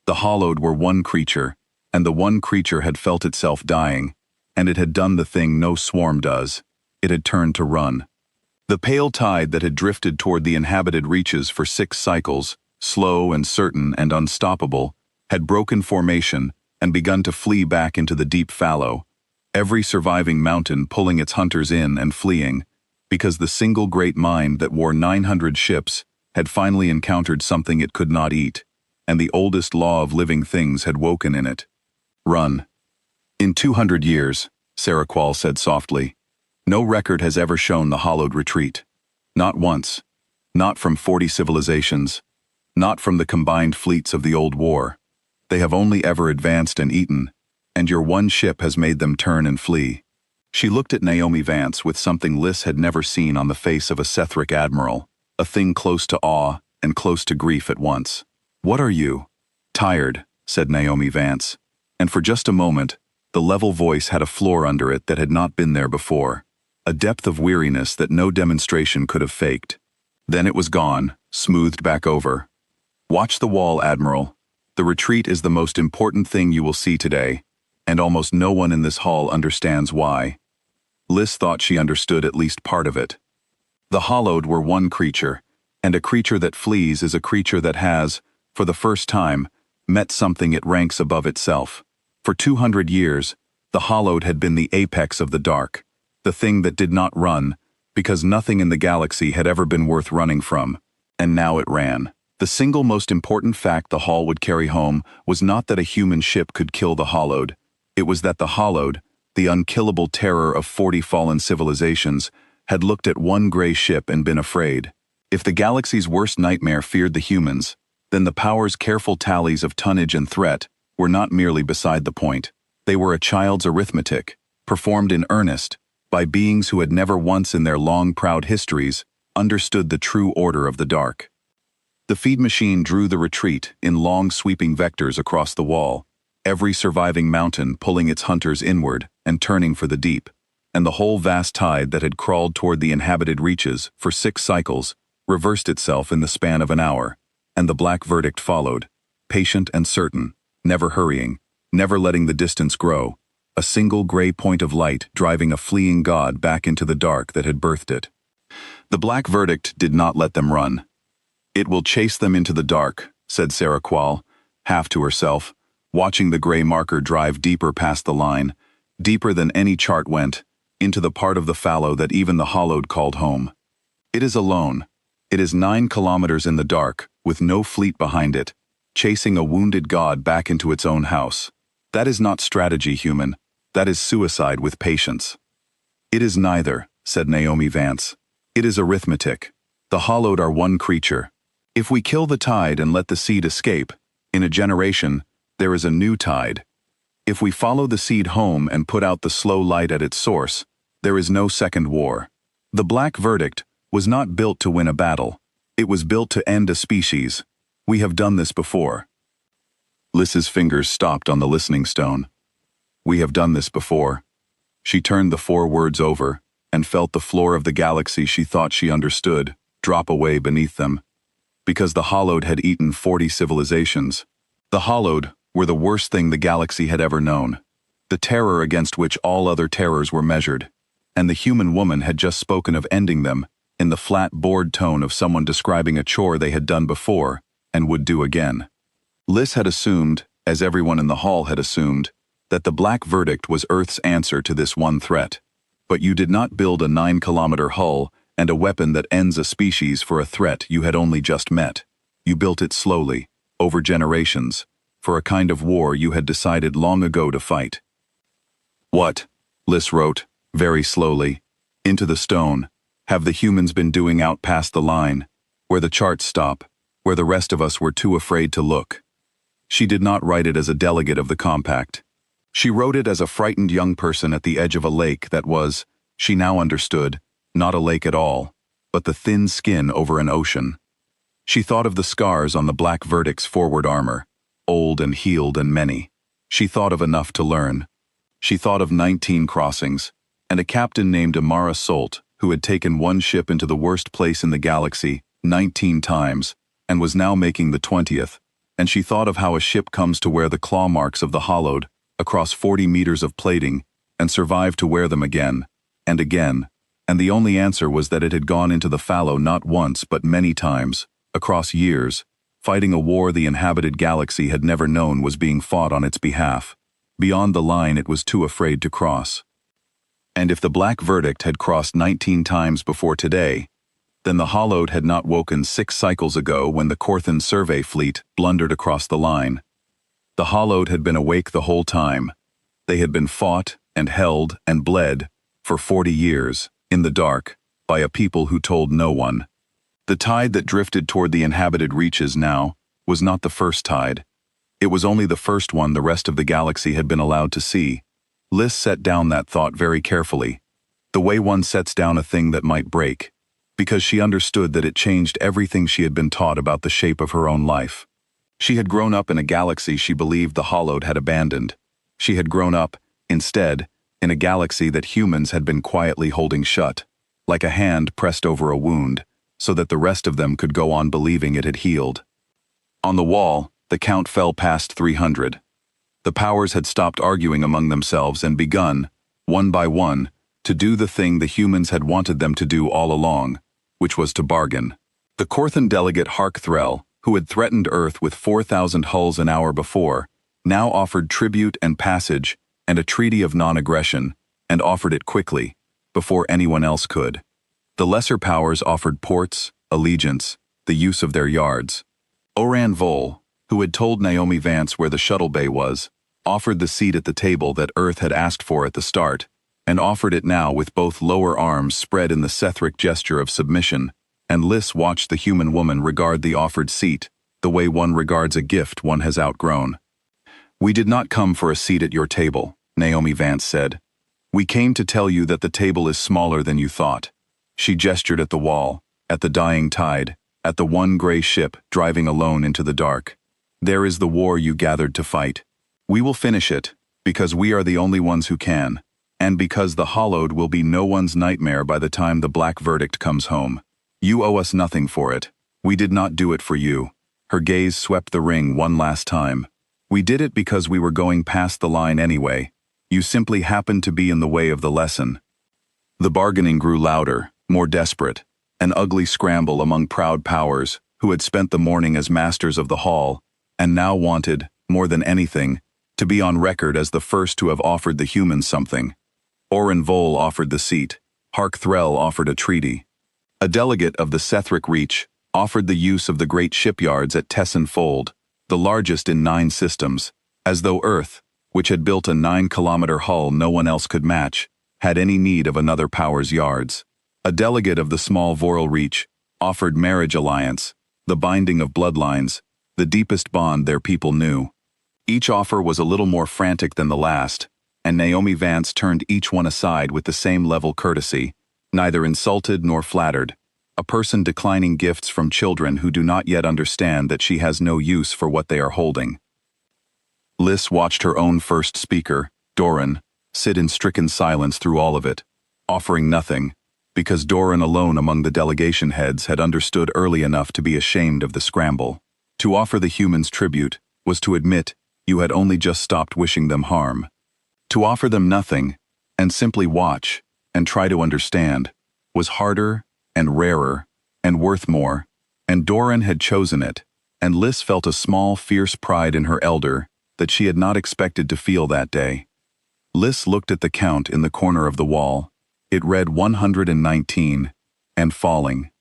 The Hollowed were one creature, and the one creature had felt itself dying, and it had done the thing no swarm does. It had turned to run. The pale tide that had drifted toward the inhabited reaches for 6 cycles, slow and certain and unstoppable, had broken formation and begun to flee back into the deep fallow, every surviving mountain pulling its hunters in and fleeing, because the single great mind that wore 900 ships had finally encountered something it could not eat, and the oldest law of living things had woken in it. Run. In 200 years, Sarah Quall said softly, no record has ever shown the Hollowed retreat. Not once. Not from 40 civilizations. Not from the combined fleets of the old war. They have only ever advanced and eaten, and your one ship has made them turn and flee. She looked at Naomi Vance with something Liz had never seen on the face of a Sethric admiral, a thing close to awe and close to grief at once. "What are you?" "Tired," said Naomi Vance, and for just a moment, the level voice had a floor under it that had not been there before, a depth of weariness that no demonstration could have faked. Then it was gone, smoothed back over. "Watch the wall, Admiral. The retreat is the most important thing you will see today, and almost no one in this hall understands why." Liz thought she understood at least part of it. The Hollowed were one creature, and a creature that flees is a creature that has, for the first time, met something it ranks above itself. For 200 years, the Hollowed had been the apex of the dark, the thing that did not run, because nothing in the galaxy had ever been worth running from, and now it ran. The single most important fact the Hall would carry home was not that a human ship could kill the Hollowed. It was that the Hollowed, the unkillable terror of 40 fallen civilizations, had looked at one gray ship and been afraid. If the galaxy's worst nightmare feared the humans, then the power's careful tallies of tonnage and threat were not merely beside the point. They were a child's arithmetic, performed in earnest, by beings who had never once in their long proud histories understood the true order of the dark. The feed machine drew the retreat in long sweeping vectors across the wall, every surviving mountain pulling its hunters inward and turning for the deep, and the whole vast tide that had crawled toward the inhabited reaches for 6 cycles reversed itself in the span of an hour, and the Black Verdict followed, patient and certain, never hurrying, never letting the distance grow, a single gray point of light driving a fleeing god back into the dark that had birthed it. The Black Verdict did not let them run. It will chase them into the dark, said Sarah Qual, half to herself, watching the gray marker drive deeper past the line, deeper than any chart went, into the part of the fallow that even the hollowed called home. It is alone. It is 9 kilometers in the dark, with no fleet behind it, chasing a wounded god back into its own house. That is not strategy, human. That is suicide with patience. It is neither, said Naomi Vance. It is arithmetic. The hollowed are one creature. If we kill the tide and let the seed escape, in a generation, there is a new tide. If we follow the seed home and put out the slow light at its source, there is no second war. The Black Verdict was not built to win a battle. It was built to end a species. We have done this before. Liss's fingers stopped on the listening stone. We have done this before. She turned the 4 words over and felt the floor of the galaxy she thought she understood drop away beneath them. Because the hollowed had eaten 40 civilizations. The hollowed were the worst thing the galaxy had ever known, the terror against which all other terrors were measured, and the human woman had just spoken of ending them in the flat, bored tone of someone describing a chore they had done before and would do again. Liss had assumed, as everyone in the hall had assumed, that the Black Verdict was Earth's answer to this one threat. But you did not build a 9-kilometer hull and a weapon that ends a species for a threat you had only just met. You built it slowly, over generations, for a kind of war you had decided long ago to fight. What, Liss wrote, very slowly, into the stone, have the humans been doing out past the line, where the charts stop, where the rest of us were too afraid to look? She did not write it as a delegate of the compact. She wrote it as a frightened young person at the edge of a lake that was, she now understood, not a lake at all, but the thin skin over an ocean. She thought of the scars on the Black Verdict's forward armor, old and healed and many. She thought of enough to learn. She thought of 19 crossings, and a captain named Amara Solt, who had taken one ship into the worst place in the galaxy 19 times, and was now making the 20th, and she thought of how a ship comes to wear the claw marks of the hollowed, across 40 meters of plating, and survived to wear them again, and the only answer was that it had gone into the fallow not once but many times, across years, fighting a war the inhabited galaxy had never known was being fought on its behalf. Beyond the line it was too afraid to cross. And if the Black Verdict had crossed 19 times before today, then the hollowed had not woken 6 cycles ago when the Corthan survey fleet blundered across the line. The hollowed had been awake the whole time. They had been fought and held and bled for 40 years, in the dark, by a people who told no one. The tide that drifted toward the inhabited reaches now was not the first tide. It was only the first one the rest of the galaxy had been allowed to see. Liss set down that thought very carefully, the way one sets down a thing that might break, because she understood that it changed everything she had been taught about the shape of her own life. She had grown up in a galaxy she believed the hollowed had abandoned. She had grown up, instead, in a galaxy that humans had been quietly holding shut, like a hand pressed over a wound, so that the rest of them could go on believing it had healed. On the wall, the count fell past 300. The powers had stopped arguing among themselves and begun, one by one, to do the thing the humans had wanted them to do all along, which was to bargain. The Corthan delegate Hark Threll, who had threatened Earth with 4,000 hulls an hour before, now offered tribute and passage and a treaty of non-aggression, and offered it quickly, before anyone else could. The lesser powers offered ports, allegiance, the use of their yards. Oran Vol, who had told Naomi Vance where the shuttle bay was, offered the seat at the table that Earth had asked for at the start, and offered it now with both lower arms spread in the Sethric gesture of submission, and Liss watched the human woman regard the offered seat, the way one regards a gift one has outgrown. We did not come for a seat at your table, Naomi Vance said. We came to tell you that the table is smaller than you thought. She gestured at the wall, at the dying tide, at the one gray ship driving alone into the dark. There is the war you gathered to fight. We will finish it, because we are the only ones who can, and because the hollowed will be no one's nightmare by the time the Black Verdict comes home. You owe us nothing for it. We did not do it for you. Her gaze swept the ring one last time. We did it because we were going past the line anyway. You simply happened to be in the way of the lesson. The bargaining grew louder, more desperate, an ugly scramble among proud powers, who had spent the morning as masters of the hall, and now wanted, more than anything, to be on record as the first to have offered the humans something. Oren Vol offered the seat. Hark Threll offered a treaty. A delegate of the Sethric Reach offered the use of the great shipyards at Tessin Fold, the largest in 9 systems, as though Earth, which had built a 9-kilometer hull no one else could match, had any need of another power's yards. A delegate of the small Voral Reach offered marriage alliance, the binding of bloodlines, the deepest bond their people knew. Each offer was a little more frantic than the last, and Naomi Vance turned each one aside with the same level courtesy, neither insulted nor flattered, a person declining gifts from children who do not yet understand that she has no use for what they are holding. Liz watched her own first speaker, Doran, sit in stricken silence through all of it, offering nothing, because Doran alone among the delegation heads had understood early enough to be ashamed of the scramble. To offer the humans tribute was to admit you had only just stopped wishing them harm. To offer them nothing, and simply watch, and try to understand, was harder, and rarer, and worth more, and Doran had chosen it, and Liz felt a small, fierce pride in her elder that she had not expected to feel that day. Liz looked at the count in the corner of the wall. It read 119, and falling.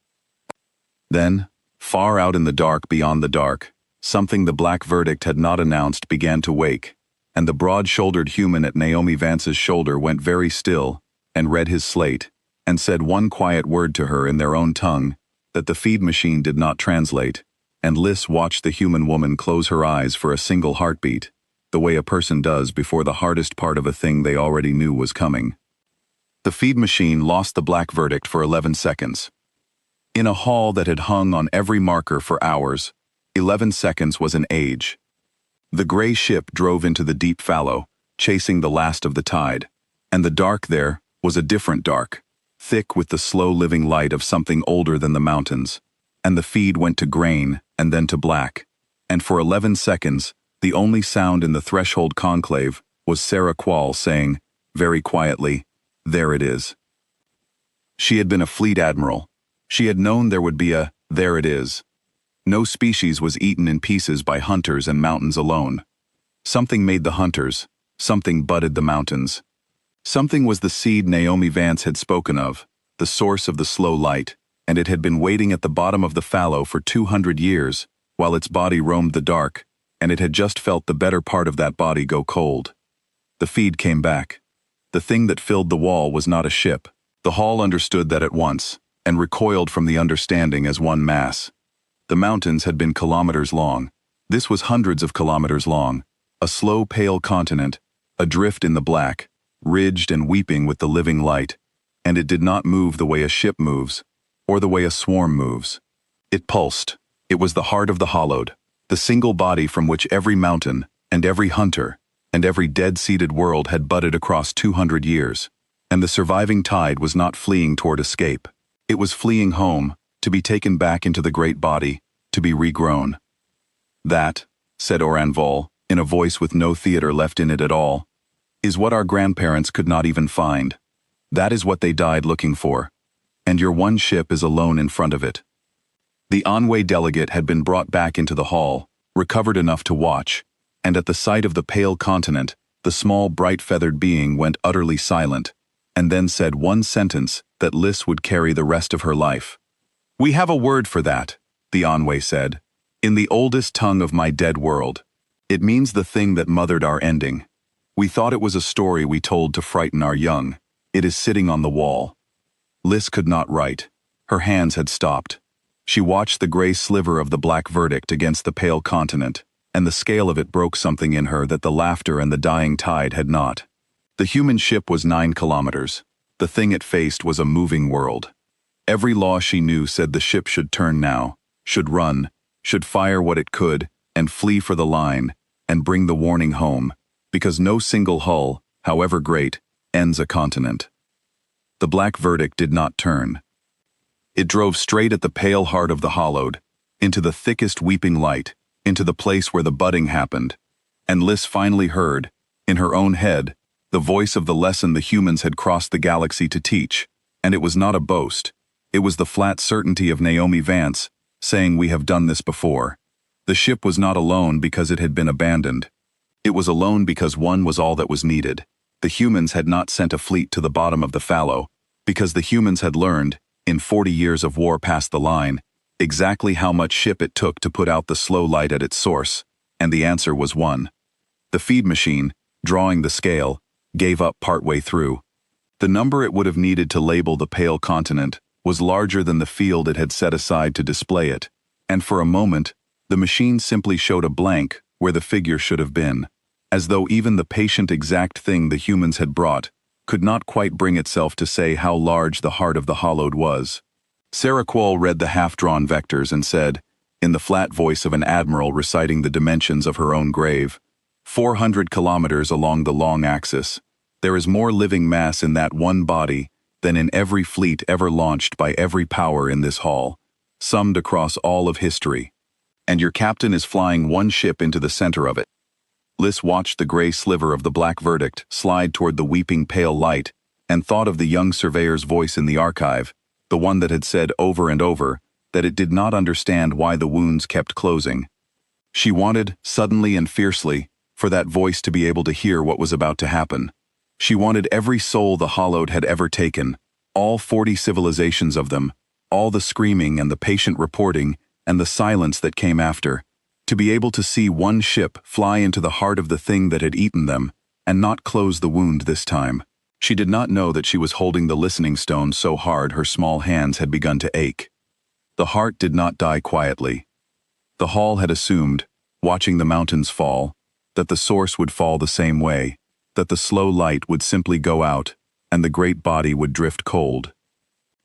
Then, far out in the dark beyond the dark, something the black verdict had not announced began to wake, and the broad-shouldered human at Naomi Vance's shoulder went very still, and read his slate, and said one quiet word to her in their own tongue that the feed machine did not translate, and Liz watched the human woman close her eyes for a single heartbeat, the way a person does before the hardest part of a thing they already knew was coming. The feed machine lost the black verdict for 11 seconds. In a hall that had hung on every marker for hours, 11 seconds was an age. The gray ship drove into the deep fallow, chasing the last of the tide, and the dark there was a different dark, thick with the slow-living light of something older than the mountains, and the feed went to grain and then to black, and for 11 seconds, the only sound in the threshold conclave was Sarah Quall saying, very quietly, "There it is." She had been a fleet admiral. She had known there would be a "there it is." No species was eaten in pieces by hunters and mountains alone. Something made the hunters, something budded the mountains. Something was the seed Naomi Vance had spoken of, the source of the slow light, and it had been waiting at the bottom of the fallow for 200 years, while its body roamed the dark, and it had just felt the better part of that body go cold. The feed came back. The thing that filled the wall was not a ship. The hall understood that at once, and recoiled from the understanding as one mass. The mountains had been kilometers long. This was hundreds of kilometers long, a slow pale continent, adrift in the black, ridged and weeping with the living light, and it did not move the way a ship moves, or the way a swarm moves. It pulsed. It was the heart of the hollowed, the single body from which every mountain, and every hunter, and every dead-seated world had budded across 200 years, and the surviving tide was not fleeing toward escape. It was fleeing home, to be taken back into the great body, to be regrown. That, said Oran Vol, in a voice with no theater left in it at all, is what our grandparents could not even find. That is what they died looking for. And your one ship is alone in front of it. The Anhui delegate had been brought back into the hall, recovered enough to watch, and at the sight of the pale continent, the small bright-feathered being went utterly silent, and then said one sentence that Liz would carry the rest of her life. "We have a word for that," the Anhui said, "in the oldest tongue of my dead world. It means the thing that mothered our ending. We thought it was a story we told to frighten our young. It is sitting on the wall." Liz could not write. Her hands had stopped. She watched the gray sliver of the black verdict against the pale continent, and the scale of it broke something in her that the laughter and the dying tide had not. The human ship was 9 kilometers. The thing it faced was a moving world. Every law she knew said the ship should turn now, should run, should fire what it could, and flee for the line, and bring the warning home, because no single hull, however great, ends a continent. The black verdict did not turn. It drove straight at the pale heart of the hollowed, into the thickest weeping light, into the place where the budding happened, and Liz finally heard, in her own head, the voice of the lesson the humans had crossed the galaxy to teach, and it was not a boast. It was the flat certainty of Naomi Vance saying, "We have done this before." The ship was not alone because it had been abandoned. It was alone because one was all that was needed. The humans had not sent a fleet to the bottom of the fallow, because the humans had learned, in 40 years of war past the line, exactly how much ship it took to put out the slow light at its source, and the answer was one. The feed machine, drawing the scale, gave up partway through. The number it would have needed to label the pale continent was larger than the field it had set aside to display it, and for a moment, the machine simply showed a blank where the figure should have been, as though even the patient exact thing the humans had brought could not quite bring itself to say how large the heart of the hollowed was. Saraquol read the half-drawn vectors and said, in the flat voice of an admiral reciting the dimensions of her own grave, 400 kilometers along the long axis. There is more living mass in that one body than in every fleet ever launched by every power in this hall, summed across all of history. And your captain is flying one ship into the center of it. Liz watched the gray sliver of the black verdict slide toward the weeping pale light and thought of the young surveyor's voice in the archive, the one that had said over and over that it did not understand why the wounds kept closing. She wanted, suddenly and fiercely, for that voice to be able to hear what was about to happen. She wanted every soul the Hollowed had ever taken, all 40 civilizations of them, all the screaming and the patient reporting and the silence that came after, to be able to see one ship fly into the heart of the thing that had eaten them and not close the wound this time. She did not know that she was holding the listening stone so hard her small hands had begun to ache. The heart did not die quietly. The hall had assumed, watching the mountains fall, that the source would fall the same way, that the slow light would simply go out and the great body would drift cold.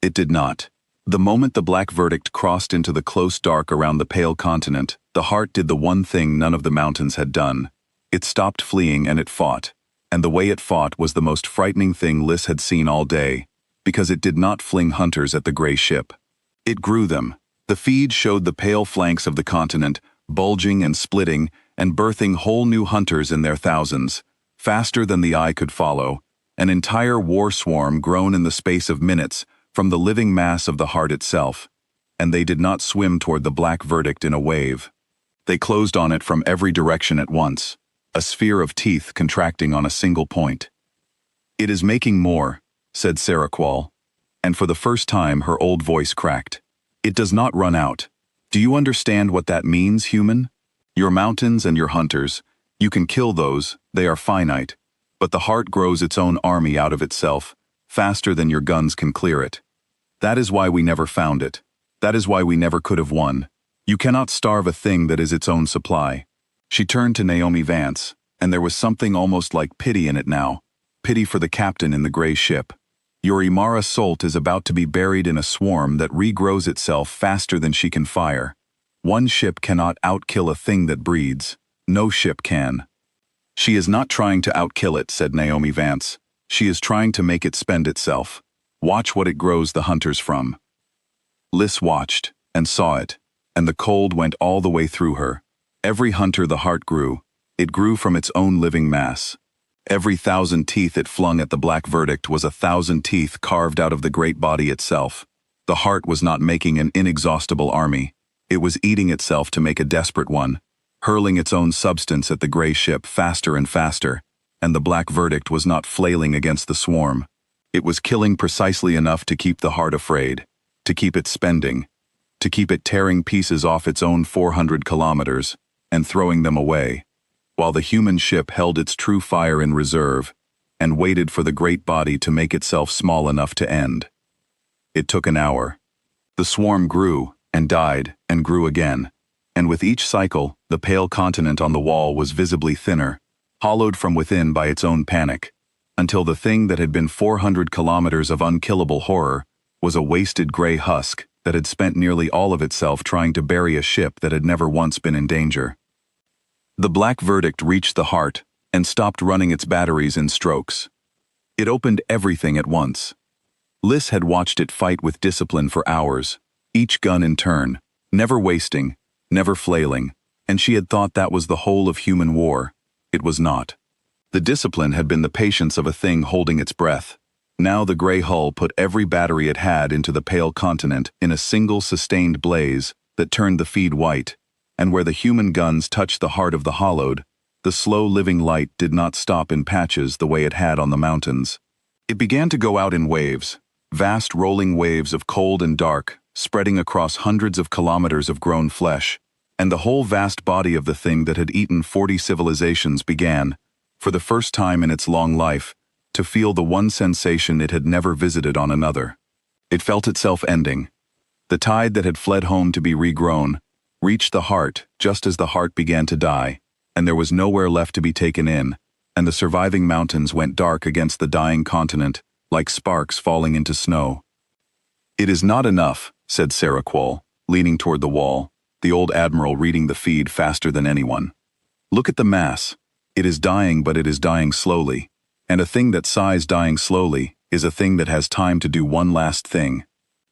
It did not. The moment the black verdict crossed into the close dark around the pale continent, the heart did the one thing none of the mountains had done. It stopped fleeing and it fought, and the way it fought was the most frightening thing Liz had seen all day, because it did not fling hunters at the gray ship. It grew them. The feed showed the pale flanks of the continent, bulging and splitting and birthing whole new hunters in their thousands, faster than the eye could follow, an entire war swarm grown in the space of minutes from the living mass of the heart itself, and they did not swim toward the black verdict in a wave. They closed on it from every direction at once, a sphere of teeth contracting on a single point. "It is making more," said Saraquol, and for the first time her old voice cracked. "It does not run out. Do you understand what that means, human? Your mountains and your hunters, you can kill those, they are finite, but the heart grows its own army out of itself, faster than your guns can clear it. That is why we never found it. That is why we never could have won. You cannot starve a thing that is its own supply." She turned to Naomi Vance, and there was something almost like pity in it now, pity for the captain in the gray ship. "Your Imara Solt is about to be buried in a swarm that regrows itself faster than she can fire. One ship cannot outkill a thing that breeds. No ship can." "She is not trying to outkill it," said Naomi Vance. "She is trying to make it spend itself. Watch what it grows the hunters from." Liz watched, and saw it, and the cold went all the way through her. Every hunter the heart grew. It grew from its own living mass. Every 1,000 teeth it flung at the black verdict was 1,000 teeth carved out of the great body itself. The heart was not making an inexhaustible army. It was eating itself to make a desperate one, hurling its own substance at the gray ship faster and faster, and the black verdict was not flailing against the swarm. It was killing precisely enough to keep the heart afraid, to keep it spending, to keep it tearing pieces off its own 400 kilometers and throwing them away, while the human ship held its true fire in reserve and waited for the great body to make itself small enough to end. It took an hour. The swarm grew and died and grew again, and with each cycle, the pale continent on the wall was visibly thinner, hollowed from within by its own panic, until the thing that had been 400 kilometers of unkillable horror was a wasted gray husk that had spent nearly all of itself trying to bury a ship that had never once been in danger. The black verdict reached the heart and stopped running its batteries in strokes. It opened everything at once. Liz had watched it fight with discipline for hours, each gun in turn, never wasting, never flailing, and she had thought that was the whole of human war. It was not. The discipline had been the patience of a thing holding its breath. Now the gray hull put every battery it had into the pale continent in a single sustained blaze that turned the feed white, and where the human guns touched the heart of the hollowed, the slow-living light did not stop in patches the way it had on the mountains. It began to go out in waves, vast rolling waves of cold and dark, spreading across hundreds of kilometers of grown flesh, and the whole vast body of the thing that had eaten 40 civilizations began, for the first time in its long life, to feel the one sensation it had never visited on another. It felt itself ending. The tide that had fled home to be regrown reached the heart just as the heart began to die, and there was nowhere left to be taken in, and the surviving mountains went dark against the dying continent, like sparks falling into snow. "It is not enough," said Sarah Quall, leaning toward the wall, the old admiral reading the feed faster than anyone. "Look at the mass. It is dying, but it is dying slowly, and a thing that sighs dying slowly is a thing that has time to do one last thing.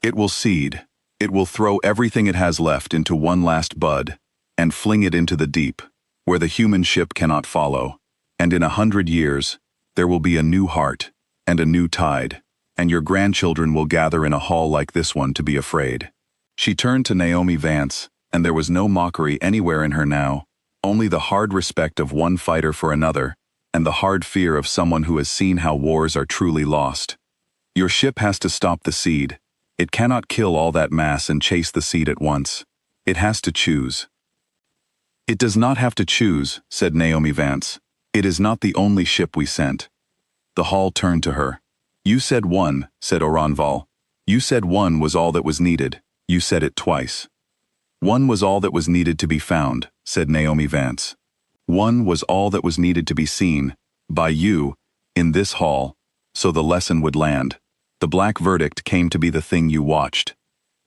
It will seed. It will throw everything it has left into one last bud, and fling it into the deep, where the human ship cannot follow, and in 100 years, there will be a new heart, and a new tide, and your grandchildren will gather in a hall like this one to be afraid." She turned to Naomi Vance, and there was no mockery anywhere in her now, only the hard respect of one fighter for another, and the hard fear of someone who has seen how wars are truly lost. "Your ship has to stop the seed. It cannot kill all that mass and chase the seed at once. It has to choose." "It does not have to choose," said Naomi Vance. "It is not the only ship we sent." The hall turned to her. "You said one," said Oranval. "You said one was all that was needed. You said it twice." "One was all that was needed to be found," said Naomi Vance. "One was all that was needed to be seen, by you, in this hall, so the lesson would land. The black verdict came to be the thing you watched."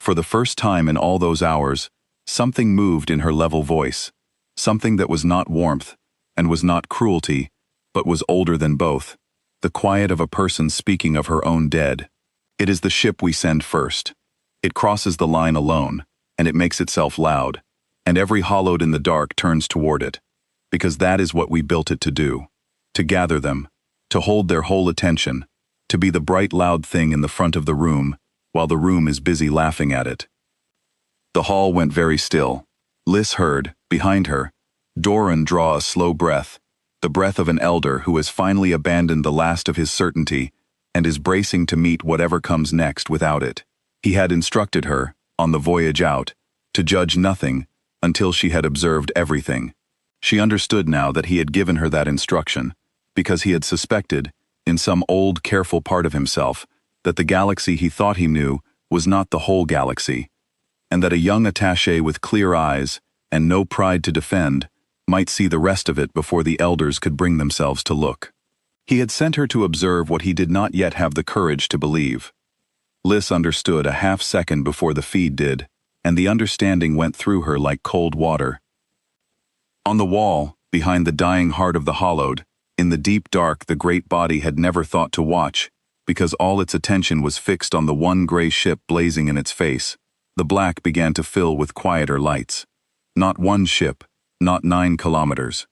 For the first time in all those hours, something moved in her level voice, something that was not warmth, and was not cruelty, but was older than both, the quiet of a person speaking of her own dead. "It is the ship we send first. It crosses the line alone, and it makes itself loud, and every hollowed in the dark turns toward it, because that is what we built it to do, to gather them, to hold their whole attention, to be the bright loud thing in the front of the room, while the room is busy laughing at it." The hall went very still. Liz heard, behind her, Doran draw a slow breath, the breath of an elder who has finally abandoned the last of his certainty and is bracing to meet whatever comes next without it. He had instructed her, on the voyage out, to judge nothing until she had observed everything. She understood now that he had given her that instruction, because he had suspected, in some old careful part of himself, that the galaxy he thought he knew was not the whole galaxy, and that a young attaché with clear eyes and no pride to defend might see the rest of it before the elders could bring themselves to look. He had sent her to observe what he did not yet have the courage to believe. Liz understood a half-second before the feed did, and the understanding went through her like cold water. On the wall, behind the dying heart of the hollowed, in the deep dark the great body had never thought to watch, because all its attention was fixed on the one gray ship blazing in its face, the black began to fill with quieter lights. Not one ship, not 9 kilometers.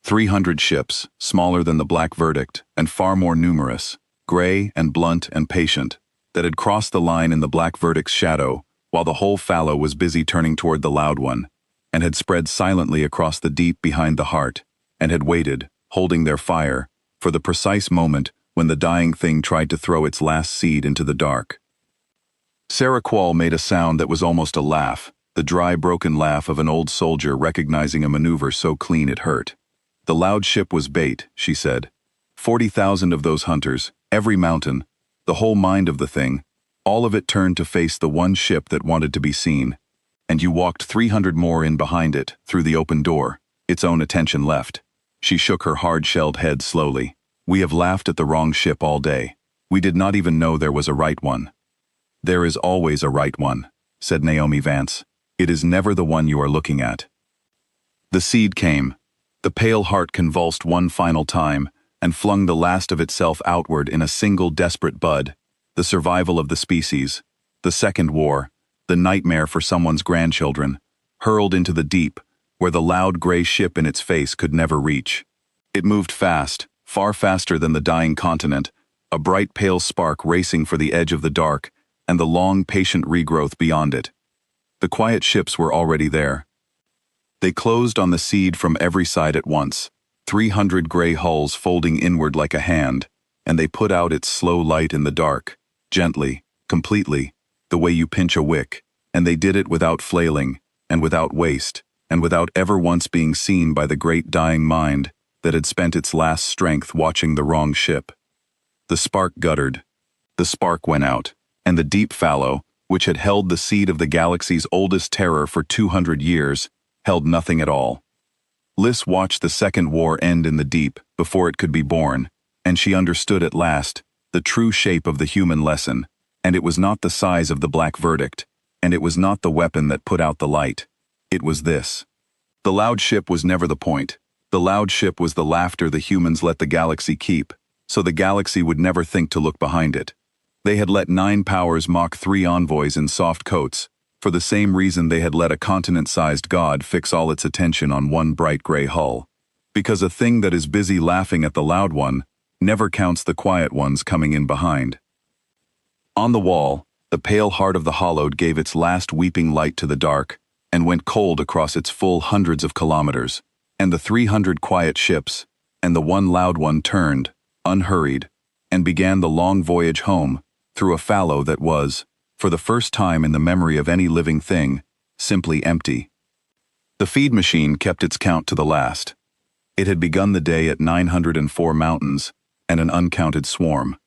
300 ships, smaller than the black verdict, and far more numerous, gray and blunt and patient, that had crossed the line in the black verdict's shadow, while the whole fallow was busy turning toward the loud one, and had spread silently across the deep behind the heart, and had waited, holding their fire, for the precise moment when the dying thing tried to throw its last seed into the dark. Sarah Quall made a sound that was almost a laugh, the dry, broken laugh of an old soldier recognizing a maneuver so clean it hurt. "The loud ship was bait," she said. 40,000 of those hunters, every mountain, the whole mind of the thing, all of it turned to face the one ship that wanted to be seen. And you walked 300 more in behind it, through the open door, its own attention left. She shook her hard-shelled head slowly. "We have laughed at the wrong ship all day. We did not even know there was a right one." "There is always a right one," said Naomi Vance. "It is never the one you are looking at." The seed came. The pale heart convulsed one final time and flung the last of itself outward in a single desperate bud, the survival of the species, the second war, the nightmare for someone's grandchildren, hurled into the deep, where the loud gray ship in its face could never reach. It moved fast, far faster than the dying continent, a bright pale spark racing for the edge of the dark and the long patient regrowth beyond it. The quiet ships were already there. They closed on the seed from every side at once, 300 gray hulls folding inward like a hand, and they put out its slow light in the dark, gently, completely, the way you pinch a wick, and they did it without flailing, and without waste, and without ever once being seen by the great dying mind that had spent its last strength watching the wrong ship. The spark guttered. The spark went out, and the deep fallow, which had held the seed of the galaxy's oldest terror for 200 years, held nothing at all. Liz watched the Second War end in the deep before it could be born, and she understood at last the true shape of the human lesson, and it was not the size of the black verdict, and it was not the weapon that put out the light. It was this. The loud ship was never the point. The loud ship was the laughter the humans let the galaxy keep, so the galaxy would never think to look behind it. They had let 9 powers mock 3 envoys in soft coats, for the same reason they had let a continent-sized god fix all its attention on one bright gray hull. Because a thing that is busy laughing at the loud one never counts the quiet ones coming in behind. On the wall, the pale heart of the hollowed gave its last weeping light to the dark, and went cold across its full hundreds of kilometers, and the 300 quiet ships, and the one loud one turned, unhurried, and began the long voyage home, through a fallow that was, for the first time in the memory of any living thing, simply empty. The feed machine kept its count to the last. It had begun the day at 904 mountains, and an uncounted swarm.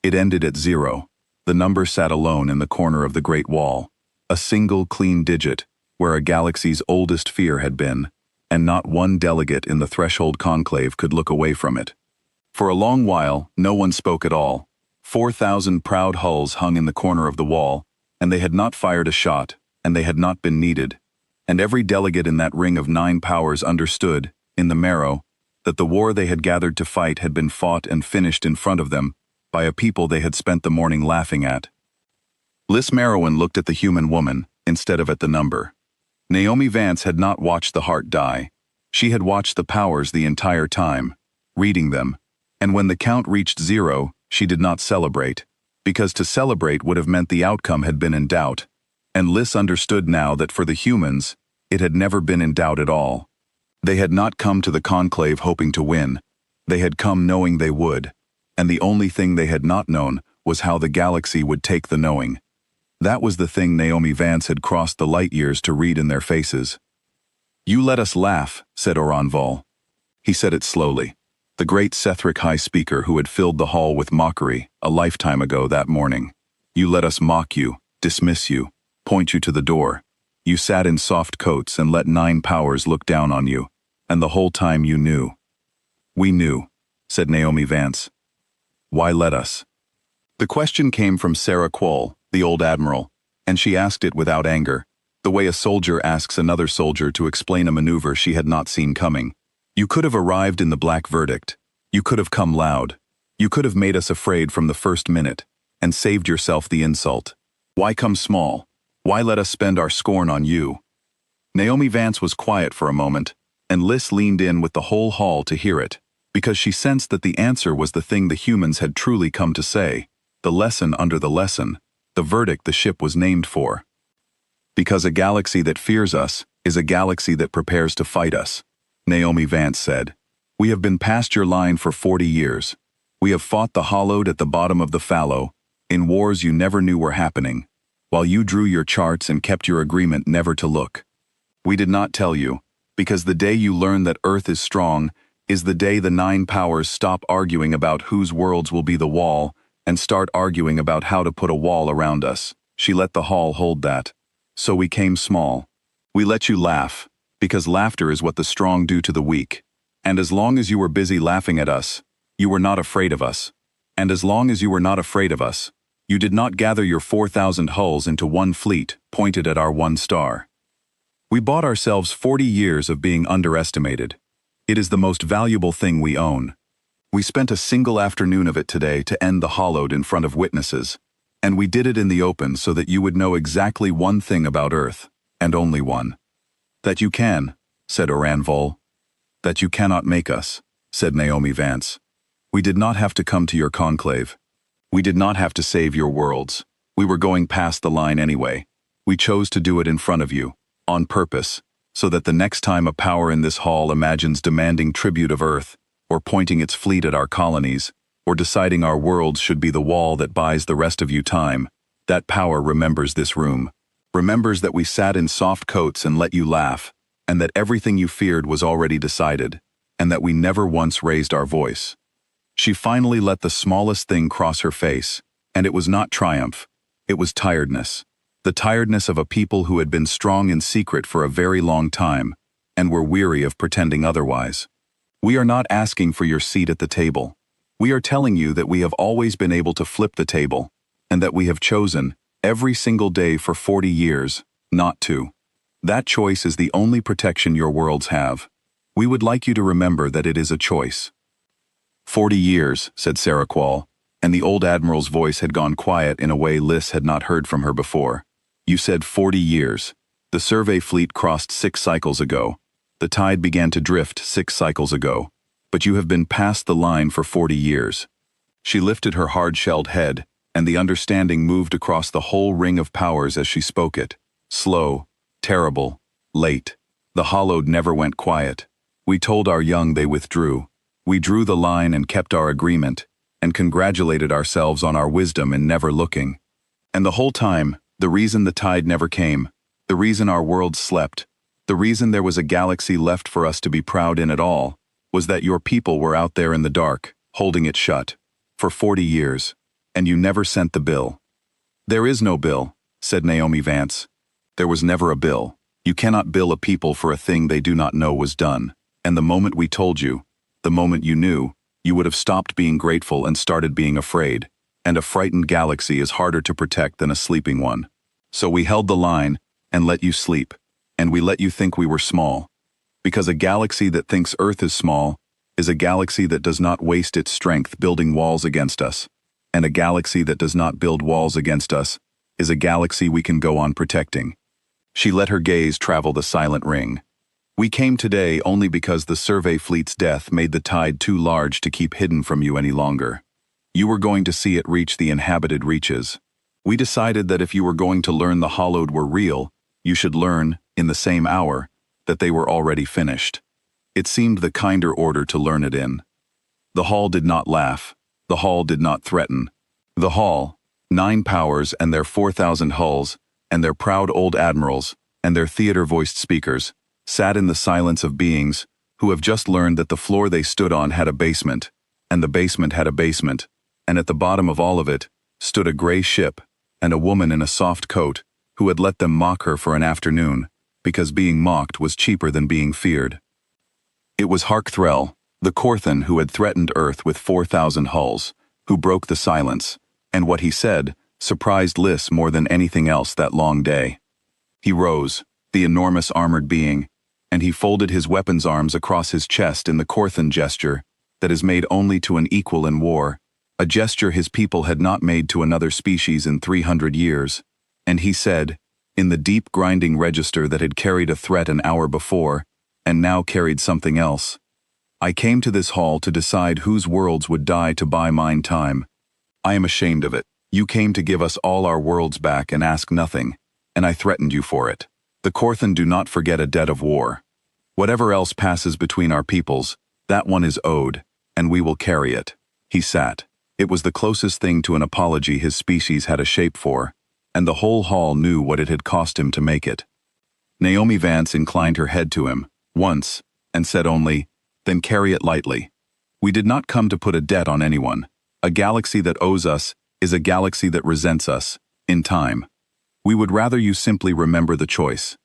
It ended at 0. The number sat alone in the corner of the Great Wall, a single clean digit, where a galaxy's oldest fear had been, and not one delegate in the threshold conclave could look away from it. For a long while, no one spoke at all. 4,000 proud hulls hung in the corner of the wall, and they had not fired a shot, and they had not been needed. And every delegate in that ring of 9 powers understood, in the marrow, that the war they had gathered to fight had been fought and finished in front of them by a people they had spent the morning laughing at. Liz Merowyn looked at the human woman instead of at the number. Naomi Vance had not watched the heart die. She had watched the powers the entire time, reading them, and when the count reached 0, she did not celebrate, because to celebrate would have meant the outcome had been in doubt, and Liz understood now that for the humans, it had never been in doubt at all. They had not come to the conclave hoping to win. They had come knowing they would, and the only thing they had not known was how the galaxy would take the knowing. That was the thing Naomi Vance had crossed the light years to read in their faces. "You let us laugh," said Oran Vol. He said it slowly. The great Sethric High Speaker who had filled the hall with mockery a lifetime ago that morning. "You let us mock you, dismiss you, point you to the door. You sat in soft coats and let 9 powers look down on you, and the whole time you knew." "We knew," said Naomi Vance. "Why let us?" The question came from Sarah Quoll, the old admiral, and she asked it without anger, the way a soldier asks another soldier to explain a maneuver she had not seen coming. "You could have arrived in the black verdict. You could have come loud. You could have made us afraid from the first minute, and saved yourself the insult. Why come small? Why let us spend our scorn on you?" Naomi Vance was quiet for a moment, and Liz leaned in with the whole hall to hear it, because she sensed that the answer was the thing the humans had truly come to say, the lesson under the lesson, the verdict the ship was named for. "Because a galaxy that fears us is a galaxy that prepares to fight us," Naomi Vance said. "We have been past your line for 40 years. We have fought the hollowed at the bottom of the fallow, in wars you never knew were happening, while you drew your charts and kept your agreement never to look. We did not tell you, because the day you learn that Earth is strong is the day the 9 powers stop arguing about whose worlds will be the wall and start arguing about how to put a wall around us." She let the hall hold that. "So we came small. We let you laugh, because laughter is what the strong do to the weak. And as long as you were busy laughing at us, you were not afraid of us. And as long as you were not afraid of us, you did not gather your 4,000 hulls into one fleet pointed at our one star. We bought ourselves 40 years of being underestimated. It is the most valuable thing we own. We spent a single afternoon of it today to end the hollowed in front of witnesses, and we did it in the open so that you would know exactly one thing about Earth, and only one. That you can," said Oran Vol. "That you cannot make us," said Naomi Vance. "We did not have to come to your conclave. We did not have to save your worlds. We were going past the line anyway. We chose to do it in front of you, on purpose, so that the next time a power in this hall imagines demanding tribute of Earth, or pointing its fleet at our colonies, or deciding our worlds should be the wall that buys the rest of you time, that power remembers this room, remembers that we sat in soft coats and let you laugh, and that everything you feared was already decided, and that we never once raised our voice. She finally let the smallest thing cross her face, and it was not triumph, it was tiredness. The tiredness of a people who had been strong in secret for a very long time, and were weary of pretending otherwise. We are not asking for your seat at the table. We are telling you that we have always been able to flip the table, and that we have chosen, every single day for 40 years, not to. That choice is the only protection your worlds have. We would like you to remember that it is a choice. 40 years, said Sarah Quall, and the old admiral's voice had gone quiet in a way Liz had not heard from her before. You said 40 years. The survey fleet crossed 6 cycles ago. The tide began to drift 6 cycles ago. But you have been past the line for 40 years. She lifted her hard-shelled head, and the understanding moved across the whole ring of powers as she spoke it. Slow, terrible, late. The hollowed never went quiet. We told our young they withdrew. We drew the line and kept our agreement, and congratulated ourselves on our wisdom in never looking. And the whole time, the reason the tide never came, the reason our world slept, the reason there was a galaxy left for us to be proud in at all, was that your people were out there in the dark, holding it shut, for 40 years, and you never sent the bill. There is no bill, said Naomi Vance. There was never a bill. You cannot bill a people for a thing they do not know was done, and the moment we told you, the moment you knew, you would have stopped being grateful and started being afraid. And a frightened galaxy is harder to protect than a sleeping one. So we held the line, and let you sleep, and we let you think we were small. Because a galaxy that thinks Earth is small, is a galaxy that does not waste its strength building walls against us. And a galaxy that does not build walls against us, is a galaxy we can go on protecting. She let her gaze travel the silent ring. We came today only because the survey fleet's death made the tide too large to keep hidden from you any longer. You were going to see it reach the inhabited reaches. We decided that if you were going to learn the hollowed were real, you should learn, in the same hour, that they were already finished. It seemed the kinder order to learn it in. The hall did not laugh. The hall did not threaten. The hall, 9 powers and their 4,000 hulls, and their proud old admirals, and their theater-voiced speakers, sat in the silence of beings who have just learned that the floor they stood on had a basement, and the basement had a basement, and at the bottom of all of it stood a gray ship and a woman in a soft coat who had let them mock her for an afternoon, because being mocked was cheaper than being feared. It was Harkthrell, the Korthan who had threatened Earth with 4,000 hulls, who broke the silence, and what he said surprised Liz more than anything else that long day. He rose, the enormous armored being, and he folded his weapons arms across his chest in the Korthan gesture that is made only to an equal in war, a gesture his people had not made to another species in 300 years, and he said, in the deep grinding register that had carried a threat an hour before, and now carried something else, I came to this hall to decide whose worlds would die to buy mine time. I am ashamed of it. You came to give us all our worlds back and ask nothing, and I threatened you for it. The Korthan do not forget a debt of war. Whatever else passes between our peoples, that one is owed, and we will carry it. He sat. It was the closest thing to an apology his species had a shape for, and the whole hall knew what it had cost him to make it. Naomi Vance inclined her head to him, once, and said only, then carry it lightly. We did not come to put a debt on anyone. A galaxy that owes us is a galaxy that resents us, in time. We would rather you simply remember the choice.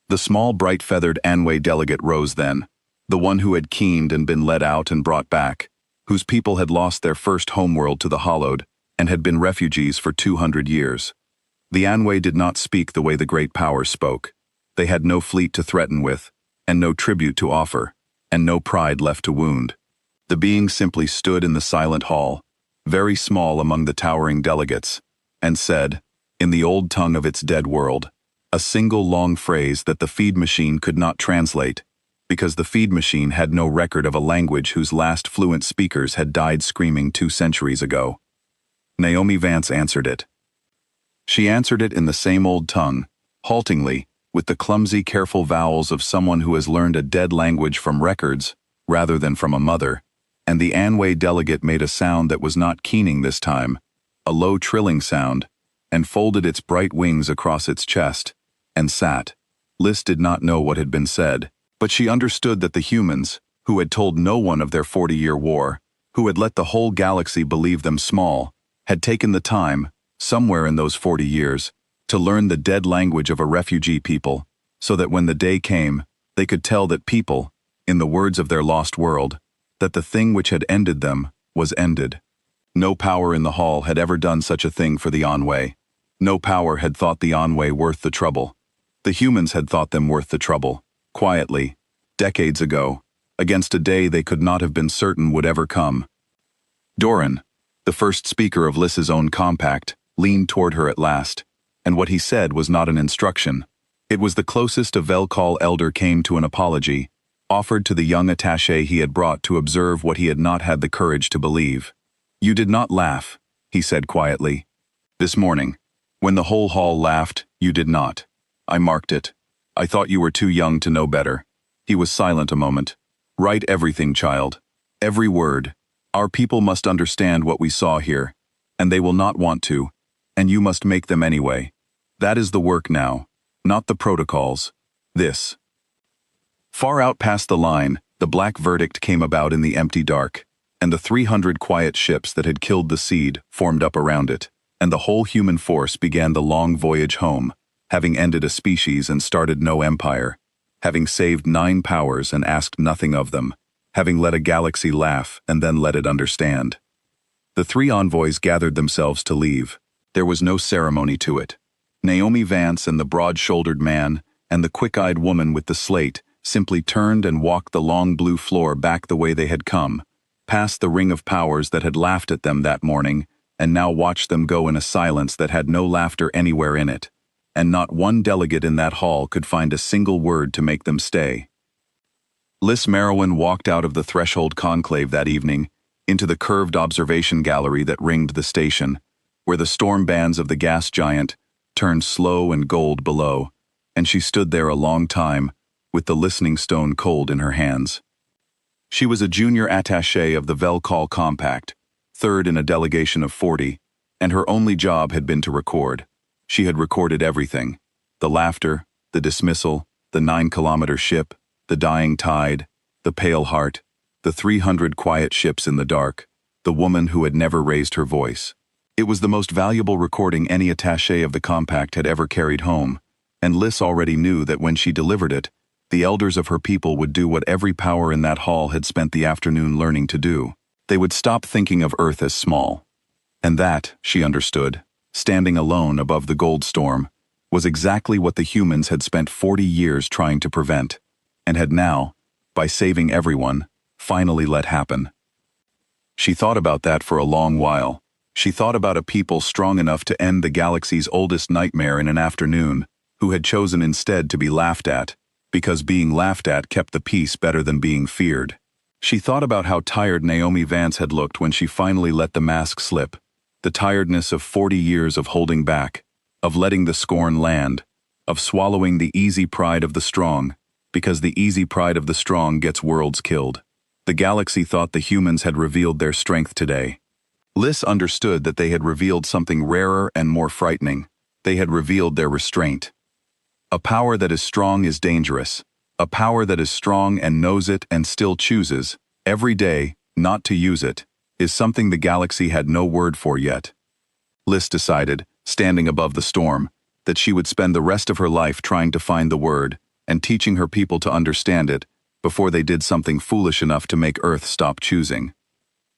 The small bright-feathered Anway delegate rose then, the one who had keened and been led out and brought back, whose people had lost their first homeworld to the hollowed and had been refugees for 200 years. The Anway did not speak the way the great powers spoke. They had no fleet to threaten with, and no tribute to offer, and no pride left to wound. The being simply stood in the silent hall, very small among the towering delegates, and said, in the old tongue of its dead world, a single long phrase that the feed machine could not translate, because the feed machine had no record of a language whose last fluent speakers had died screaming 2 centuries ago. Naomi Vance answered it. She answered it in the same old tongue, haltingly, with the clumsy, careful vowels of someone who has learned a dead language from records, rather than from a mother, and the Anway delegate made a sound that was not keening this time, a low trilling sound, and folded its bright wings across its chest, and sat. Liz did not know what had been said, but she understood that the humans, who had told no one of their 40-year war, who had let the whole galaxy believe them small, had taken the time, somewhere in those 40 years, to learn the dead language of a refugee people, so that when the day came, they could tell that people, in the words of their lost world, that the thing which had ended them was ended. No power in the hall had ever done such a thing for the Anway. No power had thought the Anway worth the trouble. The humans had thought them worth the trouble, quietly, decades ago, against a day they could not have been certain would ever come. Doran, the first speaker of Liss's own compact, leaned toward her at last, and what he said was not an instruction. It was the closest a Velcall elder came to an apology, offered to the young attaché he had brought to observe what he had not had the courage to believe. "You did not laugh," he said quietly. "This morning, when the whole hall laughed, you did not. I marked it. I thought you were too young to know better." He was silent a moment. "Write everything, child. Every word. Our people must understand what we saw here, and they will not want to, and you must make them anyway. That is the work now, not the protocols. This." Far out past the line, the black verdict came about in the empty dark, and the 300 quiet ships that had killed the seed formed up around it, and the whole human force began the long voyage home, having ended a species and started no empire, having saved 9 powers and asked nothing of them, having let a galaxy laugh and then let it understand. The 3 envoys gathered themselves to leave. There was no ceremony to it. Naomi Vance and the broad-shouldered man and the quick-eyed woman with the slate simply turned and walked the long blue floor back the way they had come, past the ring of powers that had laughed at them that morning, and now watched them go in a silence that had no laughter anywhere in it, and not one delegate in that hall could find a single word to make them stay. Liz Merowyn walked out of the threshold conclave that evening, into the curved observation gallery that ringed the station, where the storm bands of the gas giant turned slow and gold below, and she stood there a long time, with the listening stone cold in her hands. She was a junior attaché of the Velcall Compact, third in a delegation of 40, and her only job had been to record. She had recorded everything: the laughter, the dismissal, the 9-kilometer ship, the dying tide, the pale heart, the 300 quiet ships in the dark, the woman who had never raised her voice. It was the most valuable recording any attaché of the Compact had ever carried home, and Liz already knew that when she delivered it, the elders of her people would do what every power in that hall had spent the afternoon learning to do. They would stop thinking of Earth as small. And that, she understood, standing alone above the gold storm, was exactly what the humans had spent 40 years trying to prevent, and had now, by saving everyone, finally let happen. She thought about that for a long while. She thought about a people strong enough to end the galaxy's oldest nightmare in an afternoon, who had chosen instead to be laughed at, because being laughed at kept the peace better than being feared. She thought about how tired Naomi Vance had looked when she finally let the mask slip, the tiredness of 40 years of holding back, of letting the scorn land, of swallowing the easy pride of the strong, because the easy pride of the strong gets worlds killed. The galaxy thought the humans had revealed their strength today. Liz understood that they had revealed something rarer and more frightening. They had revealed their restraint. A power that is strong is dangerous. A power that is strong and knows it and still chooses, every day, not to use it, is something the galaxy had no word for yet. Liz decided, standing above the storm, that she would spend the rest of her life trying to find the word and teaching her people to understand it before they did something foolish enough to make Earth stop choosing.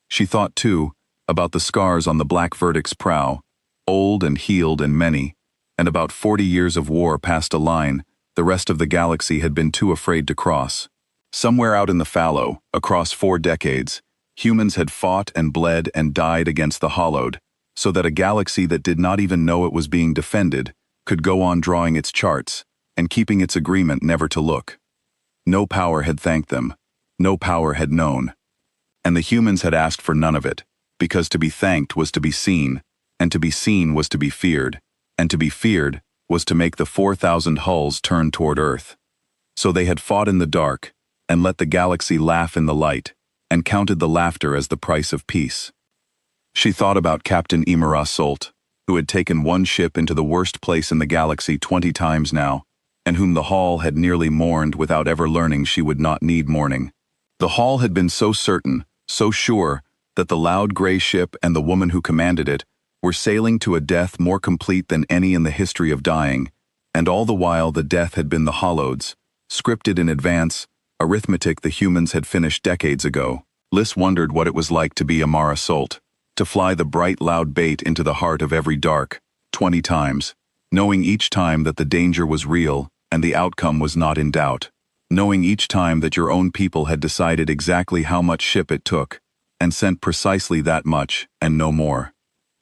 She thought, too, about the scars on the Black Verdict's prow, old and healed and many, and about 40 years of war past a line the rest of the galaxy had been too afraid to cross. Somewhere out in the fallow, across 4 decades, humans had fought and bled and died against the Hollowed, so that a galaxy that did not even know it was being defended could go on drawing its charts and keeping its agreement never to look. No power had thanked them. No power had known. And the humans had asked for none of it, because to be thanked was to be seen, and to be seen was to be feared, and to be feared was to make the 4,000 hulls turn toward Earth. So they had fought in the dark, and let the galaxy laugh in the light, and counted the laughter as the price of peace. She thought about Captain Imara Solt, who had taken one ship into the worst place in the galaxy 20 times now, and whom the Hall had nearly mourned without ever learning she would not need mourning. The Hall had been so certain, so sure, that the loud gray ship and the woman who commanded it were sailing to a death more complete than any in the history of dying, and all the while the death had been the Holloweds, scripted in advance, arithmetic the humans had finished decades ago. Liz wondered what it was like to be Imara Solt, to fly the bright loud bait into the heart of every dark, 20 times, knowing each time that the danger was real and the outcome was not in doubt, knowing each time that your own people had decided exactly how much ship it took, and sent precisely that much and no more.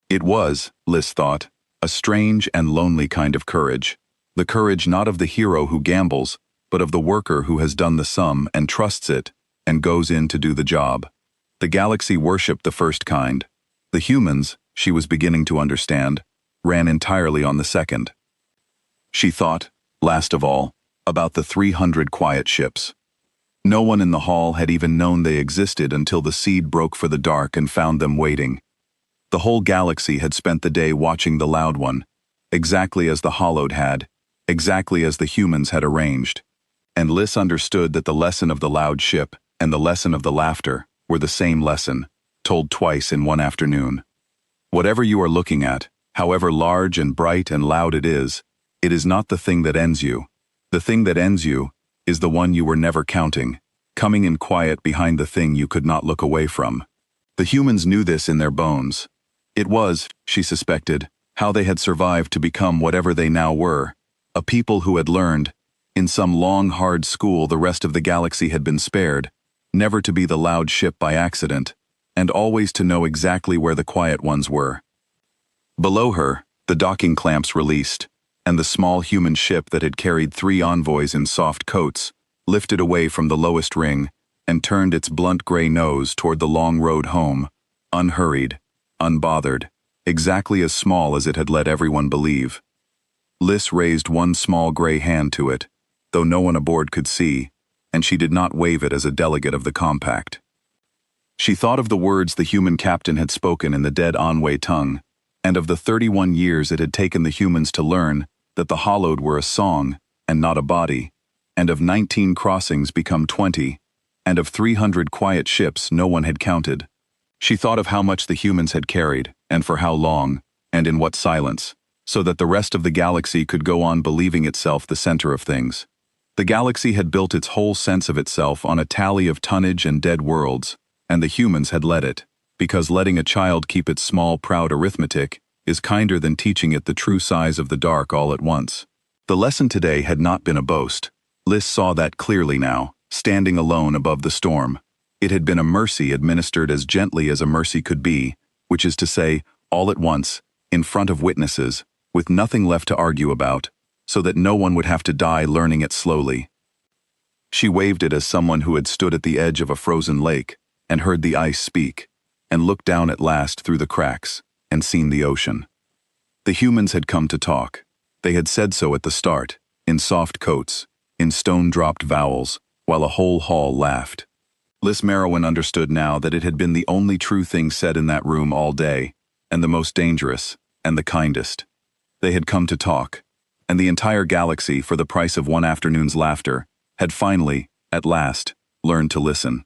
It was, Liz thought, a strange and lonely kind of courage, the courage not of the hero who gambles, but of the worker who has done the sum and trusts it, and goes in to do the job. The galaxy worshipped the first kind. The humans, she was beginning to understand, ran entirely on the second. She thought, last of all, about the 300 quiet ships. No one in the Hall had even known they existed until the seed broke for the dark and found them waiting. The whole galaxy had spent the day watching the loud one, exactly as the Hollowed had, exactly as the humans had arranged. And Liz understood that the lesson of the loud ship and the lesson of the laughter were the same lesson, told twice in one afternoon. Whatever you are looking at, however large and bright and loud it is not the thing that ends you. The thing that ends you is the one you were never counting, coming in quiet behind the thing you could not look away from. The humans knew this in their bones. It was, she suspected, how they had survived to become whatever they now were, a people who had learned, in some long hard school the rest of the galaxy had been spared, never to be the loud ship by accident, and always to know exactly where the quiet ones were. Below her, the docking clamps released, and the small human ship that had carried 3 envoys in soft coats lifted away from the lowest ring and turned its blunt gray nose toward the long road home, unhurried, unbothered, exactly as small as it had let everyone believe. Liz raised one small gray hand to it, though no one aboard could see, and she did not wave it as a delegate of the compact. She thought of the words the human captain had spoken in the dead Anhui tongue, and of the 31 years it had taken the humans to learn that the Hollowed were a song and not a body, and of 19 crossings become 20, and of 300 quiet ships no one had counted. She thought of how much the humans had carried, and for how long, and in what silence, so that the rest of the galaxy could go on believing itself the center of things. The galaxy had built its whole sense of itself on a tally of tonnage and dead worlds, and the humans had let it, because letting a child keep its small, proud arithmetic is kinder than teaching it the true size of the dark all at once. The lesson today had not been a boast. Liz saw that clearly now, standing alone above the storm. It had been a mercy administered as gently as a mercy could be, which is to say, all at once, in front of witnesses, with nothing left to argue about, so that no one would have to die learning it slowly. She waved it as someone who had stood at the edge of a frozen lake and heard the ice speak, and looked down at last through the cracks and seen the ocean. The humans had come to talk. They had said so at the start, in soft coats, in stone-dropped vowels, while a whole hall laughed. Liz Merowyn understood now that it had been the only true thing said in that room all day, and the most dangerous, and the kindest. They had come to talk, and the entire galaxy, for the price of one afternoon's laughter, had finally, at last, learned to listen.